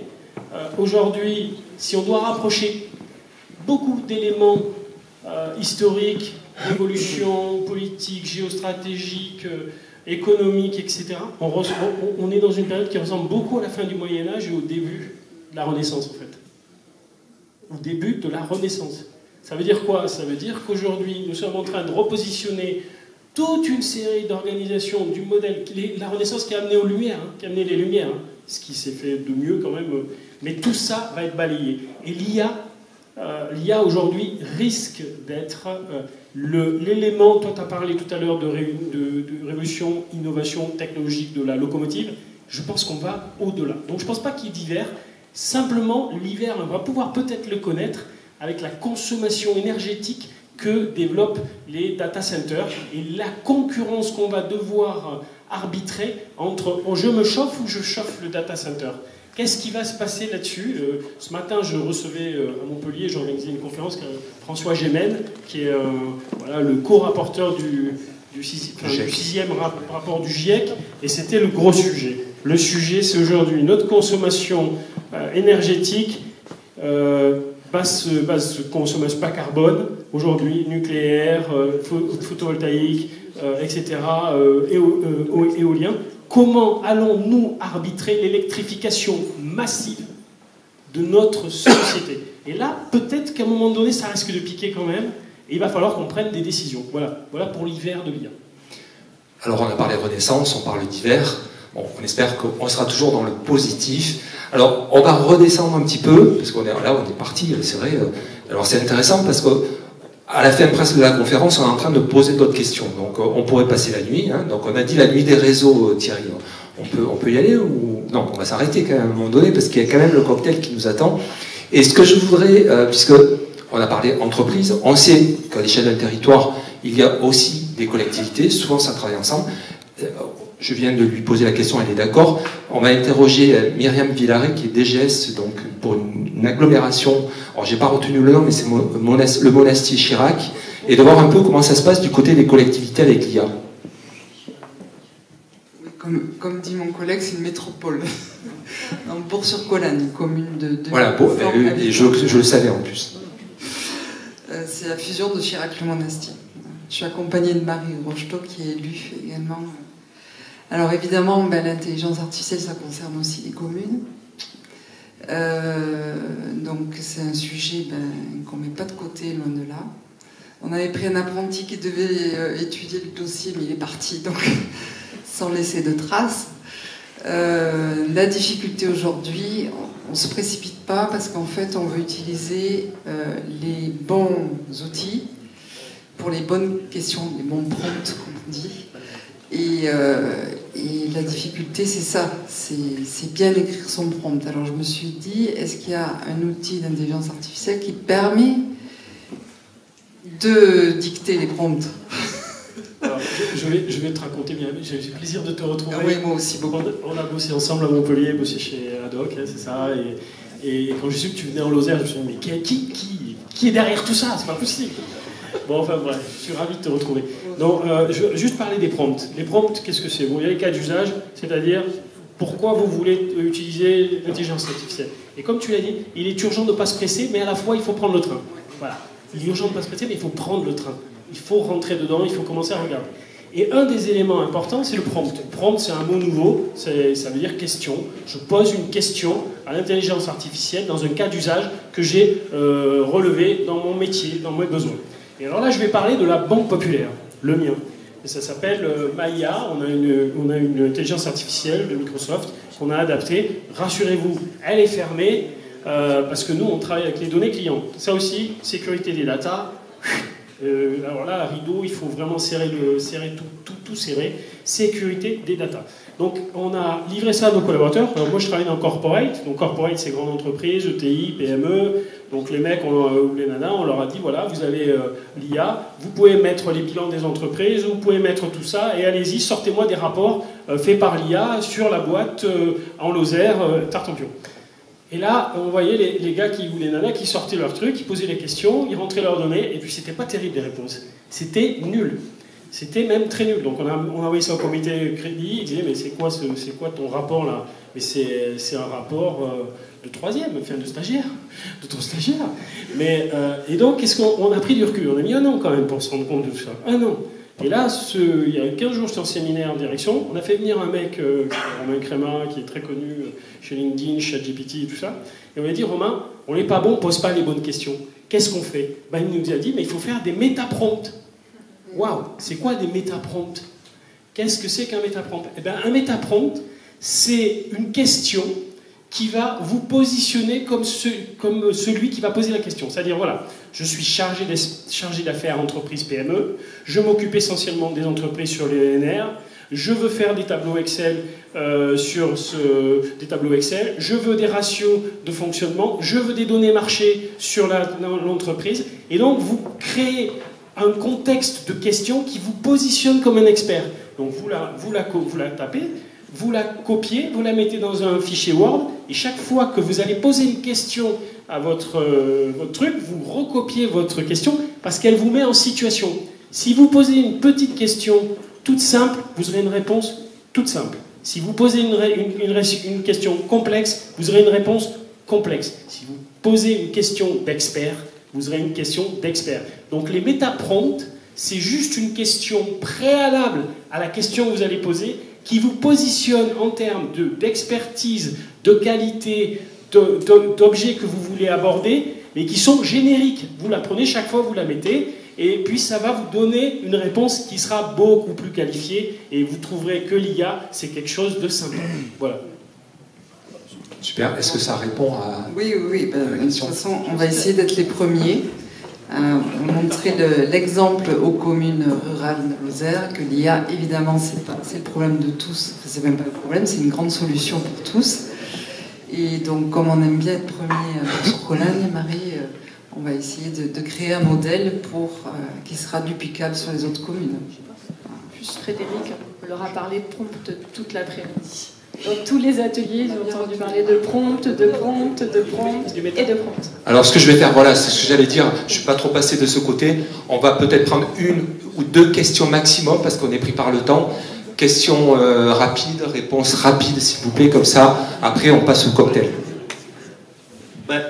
aujourd'hui, si on doit rapprocher beaucoup d'éléments historiques, d'évolution politique, géostratégique, économique, etc., on est dans une période qui ressemble beaucoup à la fin du Moyen-Âge et au début de la Renaissance, en fait. Au début de la Renaissance. Ça veut dire quoi? Ça veut dire qu'aujourd'hui, nous sommes en train de repositionner toute une série d'organisations du modèle, la Renaissance qui a amené aux Lumières, qui a amené les Lumières, ce qui s'est fait de mieux quand même, mais tout ça va être balayé. Et l'IA aujourd'hui risque d'être l'élément, toi tu as parlé tout à l'heure de révolution, innovation technologique de la locomotive, je pense qu'on va au-delà. Donc je ne pense pas qu'il y ait d'hiver, simplement l'hiver, on va pouvoir peut-être le connaître avec la consommation énergétique que développent les data centers et la concurrence qu'on va devoir arbitrer entre je me chauffe ou je chauffe le data center. Qu'est-ce qui va se passer là-dessus? Ce matin, je recevais à Montpellier, j'ai organisé une conférence avec François Gémen, qui est le co-rapporteur du 6e rapport du GIEC, et c'était le gros sujet. Le sujet, c'est aujourd'hui notre consommation énergétique, basse consommation, pas carbone, aujourd'hui nucléaire, photovoltaïque, etc., éolien. Comment allons-nous arbitrer l'électrification massive de notre société? Et là, peut-être qu'à un moment donné, ça risque de piquer quand même, et il va falloir qu'on prenne des décisions. Voilà pour l'hiver de l'IA. Alors on a parlé de Renaissance, on parle d'hiver. Bon, on espère qu'on sera toujours dans le positif. Alors, on va redescendre un petit peu, parce qu'on est là, on est parti, c'est vrai. Alors, c'est intéressant parce qu'à la fin presque de la conférence, on est en train de poser d'autres questions. Donc, on pourrait passer la nuit. Hein. Donc, on a dit la nuit des réseaux, Thierry. On peut y aller ou non? On va s'arrêter quand même à un moment donné parce qu'il y a quand même le cocktail qui nous attend. Et ce que je voudrais, puisque on a parlé entreprise, on sait qu'à l'échelle d'un territoire, il y a aussi des collectivités. Souvent, ça travaille ensemble. je viens de lui poser la question, elle est d'accord. On va interroger Myriam Villaret, qui est DGS, donc pour une agglomération. Alors, j'ai pas retenu le nom, mais c'est le Monastier Chirac, et de voir un peu comment ça se passe du côté des collectivités avec l'IA. Comme dit mon collègue, c'est une métropole. En Bourg-sur-Collane, une commune de... Voilà, et je le savais en plus. C'est la fusion de Chirac-le-Monastier. Je suis accompagnée de Marie Rocheteau, qui est élue également. Alors évidemment, l'intelligence artificielle, ça concerne aussi les communes. Donc c'est un sujet qu'on ne met pas de côté, loin de là. On avait pris un apprenti qui devait étudier le dossier, mais il est parti, donc sans laisser de traces. La difficulté aujourd'hui, on ne se précipite pas parce qu'en fait on veut utiliser les bons outils pour les bonnes questions, les bons prompts comme on dit. Et la difficulté c'est ça, c'est bien écrire son prompt. Alors je me suis dit, est-ce qu'il y a un outil d'intelligence artificielle qui permet de dicter les prompts? Alors, je vais te raconter bien, j'ai le plaisir de te retrouver. Ah oui, moi aussi beaucoup. On a bossé ensemble à Montpellier, bossé chez Haddock, c'est ça. Et quand j'ai su que tu venais en Lozère, je me suis dit, mais qui est derrière tout ça? C'est pas possible. Bon, enfin bref, je suis ravi de te retrouver. Donc, je vais juste parler des prompts. Les prompts, qu'est-ce que c'est? Bon, il y a les cas d'usage, c'est-à-dire pourquoi vous voulez utiliser l'intelligence artificielle. Et comme tu l'as dit, il est urgent de ne pas se presser, mais à la fois, il faut prendre le train. Voilà. Il est urgent de ne pas se presser, mais il faut prendre le train. Il faut rentrer dedans, il faut commencer à regarder. Et un des éléments importants, c'est le prompt. Prompt, c'est un mot nouveau, ça veut dire question. Je pose une question à l'intelligence artificielle dans un cas d'usage que j'ai relevé dans mon métier, dans mes besoins. Et alors là, je vais parler de la banque populaire, le mien. Et ça s'appelle Maya. On a une intelligence artificielle de Microsoft qu'on a adaptée. Rassurez-vous, elle est fermée parce que nous, on travaille avec les données clients. Ça aussi, sécurité des data. Alors là, rideau, il faut vraiment serrer tout serrer. Sécurité des data. Donc, on a livré ça à nos collaborateurs. Alors, moi, je travaille dans Corporate. Donc, Corporate, c'est grande entreprise, ETI, PME. Donc, les mecs ou les nanas, on leur a dit, voilà, vous avez l'IA, vous pouvez mettre les bilans des entreprises, vous pouvez mettre tout ça, et allez-y, sortez-moi des rapports faits par l'IA sur la boîte en Lozère, Tartampion. Et là, on voyait les gars ou les nanas qui sortaient leurs trucs, qui posaient les questions, ils rentraient leurs données, et puis c'était pas terrible les réponses. C'était nul. C'était même très nul. Donc on a envoyé ça au comité crédit, ils disaient mais c'est quoi ton rapport là? Mais c'est un rapport de troisième, enfin de stagiaire, de ton stagiaire. Mais, et donc qu'est-ce qu'on a pris du recul? On a mis un an quand même pour se rendre compte de tout ça. Un an. Et là, il y a 15 jours, j'étais en séminaire en direction. On a fait venir un mec, Romain Créma, qui est très connu chez LinkedIn, ChatGPT et tout ça. Et on lui a dit, Romain, on n'est pas bon, pose pas les bonnes questions. Qu'est-ce qu'on fait? Il nous a dit, mais il faut faire des méta-prompts. Waouh, c'est quoi des méta-prompts? Qu'est-ce que c'est qu'un méta-prompt? Eh bien, un méta-prompt, c'est une question qui va vous positionner comme celui qui va poser la question. C'est-à-dire, voilà, je suis chargé d'affaires entreprise PME, je m'occupe essentiellement des entreprises sur les NR, je veux faire des tableaux Excel des tableaux Excel, je veux des ratios de fonctionnement, je veux des données marché sur l'entreprise, et donc vous créez un contexte de questions qui vous positionne comme un expert. Donc vous la tapez, vous la copiez, vous la mettez dans un fichier Word, et chaque fois que vous allez poser une question à votre truc, vous recopiez votre question parce qu'elle vous met en situation. Si vous posez une petite question toute simple, vous aurez une réponse toute simple. Si vous posez une question complexe, vous aurez une réponse complexe. Si vous posez une question d'expert, vous aurez une question d'expert. Donc les méta-prompts, c'est juste une question préalable à la question que vous allez poser qui vous positionne en termes d'expertise, de qualité, d'objets que vous voulez aborder, mais qui sont génériques. Vous la prenez chaque fois, vous la mettez, et puis ça va vous donner une réponse qui sera beaucoup plus qualifiée, et vous trouverez que l'IA, c'est quelque chose de sympa. Voilà. Super. Est-ce que ça répond à... Oui. De toute façon, on va essayer d'être les premiers à montrer l'exemple aux communes rurales de Lozère, que l'IA, évidemment, c'est le problème de tous. Enfin, c'est même pas le problème, c'est une grande solution pour tous. Et donc, comme on aime bien être premier sur Collane, Marie, on va essayer de créer un modèle qui sera duplicable sur les autres communes. plus Frédéric leur a parlé de prompt toute l'après-midi. Dans tous les ateliers, j'ai entendu parler de prompt, de prompt, de prompt et de prompt. Alors ce que je vais faire, voilà, c'est ce que j'allais dire, je ne suis pas trop passé de ce côté. On va peut-être prendre 1 ou 2 questions maximum, parce qu'on est pris par le temps. Questions rapides, réponses rapides, s'il vous plaît, comme ça. Après, on passe au cocktail.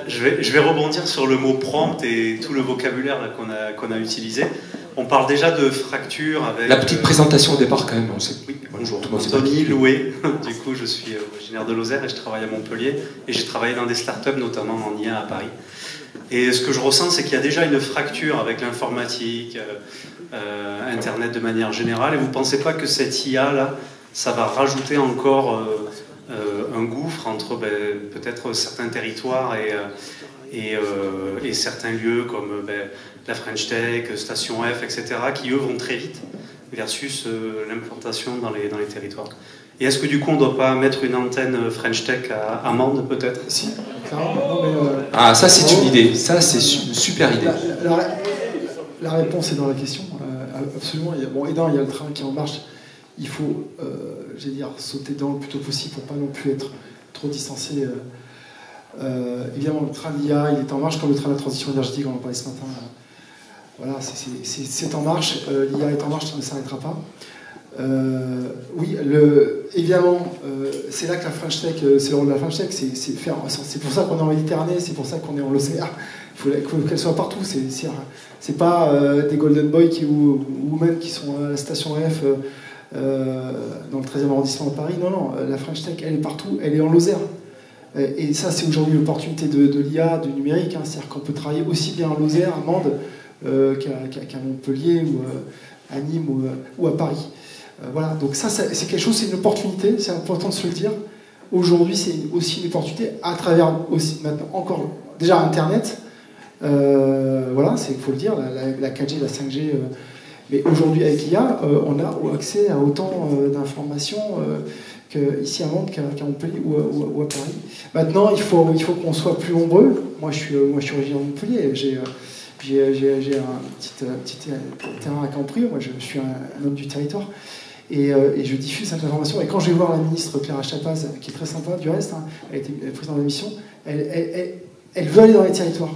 Je vais rebondir sur le mot prompt et tout le vocabulaire qu'on a utilisé. On parle déjà de fracture avec... La petite présentation au départ, quand même. Oui, bonjour. Anthony Loué. Du coup, je suis originaire de Lozère et je travaille à Montpellier. Et j'ai travaillé dans des startups, notamment en IA à Paris. Et ce que je ressens, c'est qu'il y a déjà une fracture avec l'informatique, Internet de manière générale. Et vous ne pensez pas que cette IA-là, ça va rajouter encore un gouffre entre peut-être certains territoires et certains lieux comme la French Tech, Station F, etc., qui eux vont très vite versus l'implantation dans les territoires. Et est-ce que du coup on ne doit pas mettre une antenne French Tech à Mende peut-être? Si, clairement. Ah, ça c'est une idée, ça c'est une super idée. La réponse est dans la question, absolument. Il y a le train qui est en marche. Il faut, sauter dedans le plus tôt possible pour pas non plus être trop distancé. Évidemment, le train de l'IA, il est en marche comme le train de la transition énergétique, on en parlait ce matin. Voilà, c'est en marche. L'IA est en marche, ça ne s'arrêtera pas. Oui, évidemment, c'est là que la French Tech, c'est le rôle de la French Tech, c'est pour ça qu'on est en Méditerranée, c'est pour ça qu'on est en Lozère. Il faut qu'elle soit partout. C'est pas des Golden Boys ou Women qui sont à la station F dans le 13e arrondissement de Paris. Non, la French Tech, elle est partout, elle est en Lozère. Et ça, c'est aujourd'hui l'opportunité de l'IA, du numérique. C'est-à-dire qu'on peut travailler aussi bien en Lozère, à Mende, qu'à Montpellier ou à Nîmes ou à Paris. Voilà, donc ça c'est quelque chose, c'est une opportunité, c'est important de se le dire. Aujourd'hui, c'est aussi une opportunité à travers aussi maintenant encore déjà Internet. Voilà, il faut le dire, la 4G, la 5G. Mais aujourd'hui, avec l'IA, on a accès à autant d'informations qu'ici à Mende, qu'à Montpellier ou à Paris. Maintenant, il faut qu'on soit plus nombreux. Moi, je suis originaire de Montpellier. J'ai un petit terrain à Campry. Moi, je suis un homme du territoire. Et je diffuse cette information. Et quand je vais voir la ministre Clara Chapaz, qui est très sympa du reste, elle était présidente de la mission, elle veut aller dans les territoires.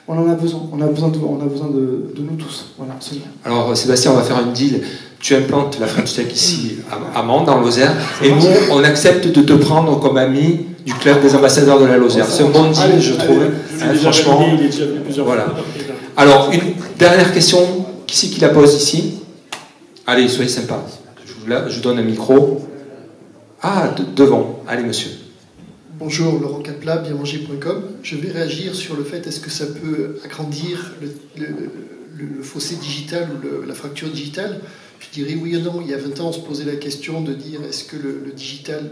On en a besoin. On a besoin de nous tous. Voilà, absolument. Alors, Sébastien, on va faire une deal. Tu implantes la French Tech ici à Mende, en Lozère, et nous, on accepte de te prendre comme ami du club des ambassadeurs de la Lozère. C'est un bon deal, je trouve. Franchement. Il est déjà venu plusieurs voilà. fois. Alors, une dernière question. Qui c'est qui la pose ici? Allez, soyez sympa. Je vous donne un micro. Ah, devant. Allez, monsieur. Bonjour, Laurent Capla, bienmanger.com. Je vais réagir sur le fait, est-ce que ça peut agrandir le fossé digital ou la fracture digitale? Je dirais oui ou non. Il y a 20 ans, on se posait la question de dire, est-ce que le digital,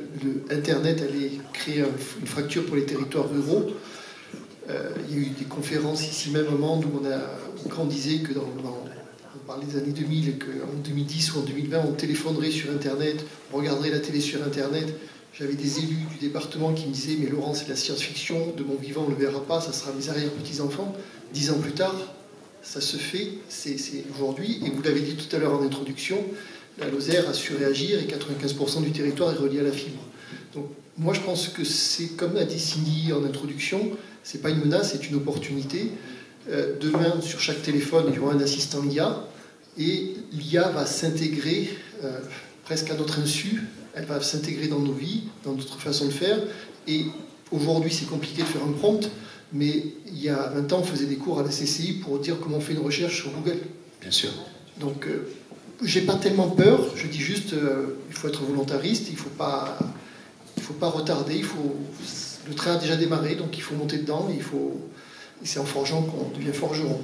Internet allait créer une fracture pour les territoires ruraux? Il y a eu des conférences ici même au Mende où on disait que on parlait des années 2000 et qu'en 2010 ou en 2020 on téléphonerait sur Internet, on regarderait la télé sur Internet. J'avais des élus du département qui me disaient « mais Laurent, c'est de la science-fiction, de mon vivant on ne le verra pas, ça sera mes arrière-petits-enfants ». 10 ans plus tard, ça se fait, c'est aujourd'hui, et vous l'avez dit tout à l'heure en introduction, la Lozère a su réagir et 95% du territoire est relié à la fibre. Donc moi je pense que c'est comme l'a dit Cindy en introduction, c'est pas une menace, c'est une opportunité. Demain, sur chaque téléphone, il y aura un assistant IA, et l'IA va s'intégrer presque à notre insu, elle va s'intégrer dans nos vies, dans notre façon de faire, et aujourd'hui c'est compliqué de faire un prompt, mais il y a 20 ans on faisait des cours à la CCI pour dire comment on fait une recherche sur Google. Bien sûr. Donc j'ai pas tellement peur, je dis juste il faut être volontariste, il faut pas retarder, le train a déjà démarré, donc il faut monter dedans, et c'est en forgeant qu'on devient forgeron.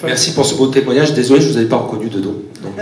Merci pour ce beau témoignage. Désolé, je ne vous avais pas reconnu de dos. Donc,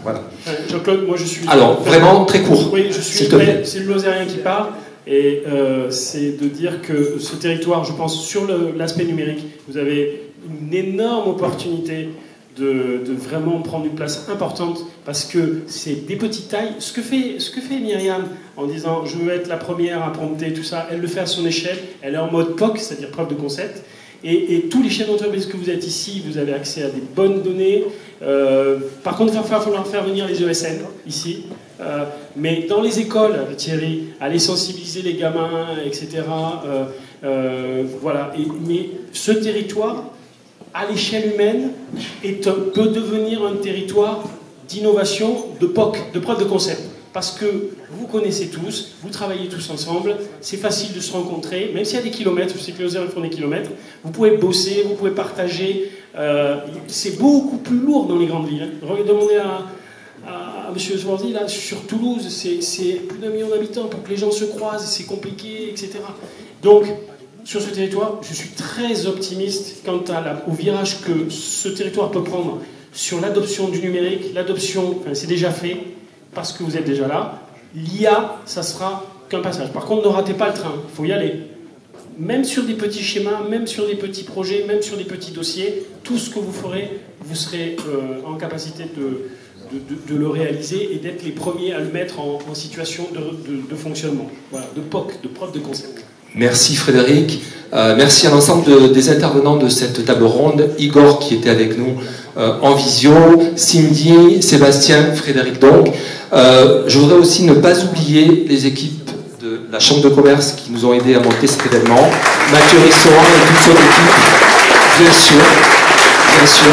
voilà. Jean-Claude, moi je suis... Alors, vraiment très court. Oui, je suis... C'est le Lozérien qui parle. Et c'est de dire que ce territoire, je pense, sur l'aspect numérique, vous avez une énorme opportunité de vraiment prendre une place importante, parce que c'est des petites tailles. Ce que fait Myriam en disant je veux être la première à prompter tout ça, elle le fait à son échelle, elle est en mode POC, c'est-à-dire preuve de concept. Et tous les chefs d'entreprise que vous êtes ici, vous avez accès à des bonnes données. Par contre, il va falloir faire venir les ESN ici. Mais dans les écoles, Thierry, aller sensibiliser les gamins, etc. Voilà. Mais ce territoire, à l'échelle humaine, peut devenir un territoire d'innovation, de POC, de preuve de concept. Parce que vous connaissez tous, vous travaillez tous ensemble, c'est facile de se rencontrer, même s'il y a des kilomètres, je sais que les Lozères font des kilomètres, vous pouvez bosser, vous pouvez partager. C'est beaucoup plus lourd dans les grandes villes. Demandez à M. Swarzy, là, sur Toulouse, c'est plus d'1 million d'habitants. Pour que les gens se croisent, c'est compliqué, etc. Donc, sur ce territoire, je suis très optimiste quant au virage que ce territoire peut prendre sur l'adoption du numérique. L'adoption, c'est déjà fait, parce que vous êtes déjà là. L'IA, ça sera qu'un passage. Par contre, ne ratez pas le train, il faut y aller. Même sur des petits schémas, même sur des petits projets, même sur des petits dossiers, tout ce que vous ferez, vous serez en capacité de le réaliser et d'être les premiers à le mettre en situation de fonctionnement. Voilà, de POC, de preuve de concept. Merci Frédéric. Merci à l'ensemble des intervenants de cette table ronde. Igor qui était avec nous en visio, Cindy, Sébastien, Frédéric donc. Je voudrais aussi ne pas oublier les équipes de la Chambre de commerce qui nous ont aidés à monter cet événement. Mathieu Rissoran et toute son équipe, bien sûr. Bien sûr.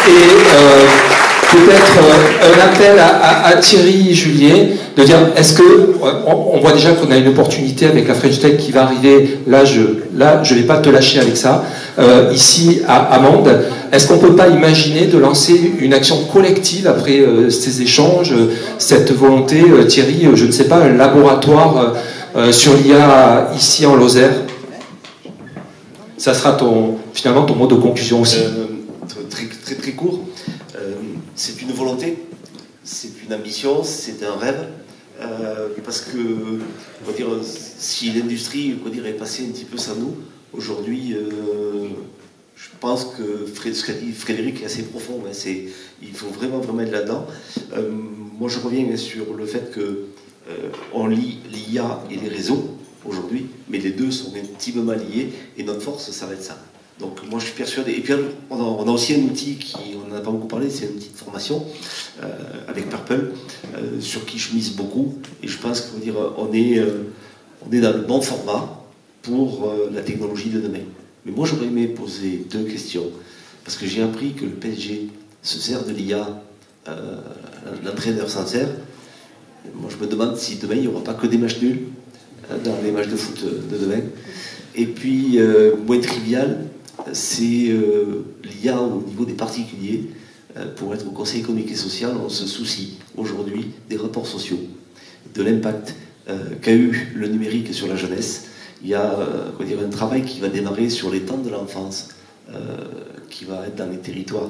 Et peut-être un appel à Thierry et Julien de dire, est-ce que, on voit déjà qu'on a une opportunité avec la French Tech qui va arriver, là je vais pas te lâcher avec ça, ici à Mende. Est-ce qu'on peut pas imaginer de lancer une action collective après ces échanges, cette volonté, Thierry, je ne sais pas, un laboratoire sur l'IA ici en Lozère? Ça sera finalement ton mot de conclusion aussi. Très court. C'est une volonté, c'est une ambition, c'est un rêve. Parce que, on va dire, si l'industrie, on va dire, est passée un petit peu sans nous, aujourd'hui, je pense que ce qu'a dit Frédéric est assez profond. Hein, il faut vraiment être là-dedans. Moi, je reviens sur le fait que on lie l'IA et les réseaux aujourd'hui, mais les deux sont intimement liés et notre force, ça va être ça. Donc moi je suis persuadé, et puis on a aussi un outil on n'en a pas beaucoup parlé, c'est un outil de formation avec Purple, sur qui je mise beaucoup, et je pense qu'on est dans le bon format pour la technologie de demain. Mais moi j'aurais aimé poser 2 questions, parce que j'ai appris que le PSG se sert de l'IA, l'entraîneur s'en sert. Moi je me demande si demain il n'y aura pas que des matchs nuls dans les matchs de foot de demain. Et puis, moins trivial, c'est l'IA au niveau des particuliers. Pour être au Conseil économique et social, on se soucie aujourd'hui des rapports sociaux, de l'impact qu'a eu le numérique sur la jeunesse. Il y a un travail qui va démarrer sur les temps de l'enfance, qui va être dans les territoires.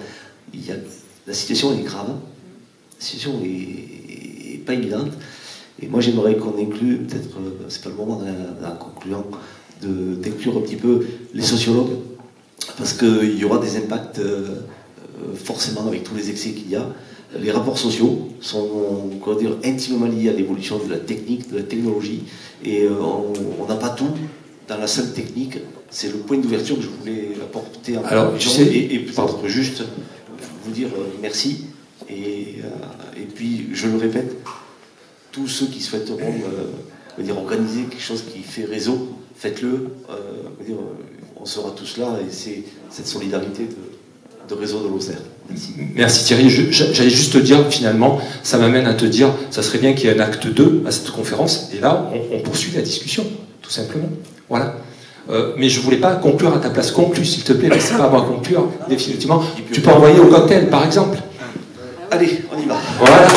La situation est grave, la situation est pas évidente. Et moi j'aimerais qu'on inclue, peut-être, c'est pas le moment en concluant, d'inclure un petit peu les sociologues, parce qu'il y aura des impacts forcément avec tous les excès qu'il y a. Les rapports sociaux sont intimement liés à l'évolution de la technique, de la technologie, et on n'a pas tout dans la seule technique. C'est le point d'ouverture que je voulais apporter en conclusion. Et peut-être juste vous dire merci, et puis je le répète, tous ceux qui souhaiteront organiser quelque chose qui fait réseau, faites-le. On sera tous là, et c'est cette solidarité de réseau de Lozère. Merci. Merci Thierry. J'allais juste te dire, finalement, ça m'amène à te dire, ça serait bien qu'il y ait un acte 2 à cette conférence, et là, on poursuit la discussion, tout simplement. Voilà. Mais je ne voulais pas conclure à ta place. Conclue, s'il te plaît, laissez pas moi conclure, définitivement. Tu peux envoyer au cocktail, par exemple. Allez, on y va. Voilà.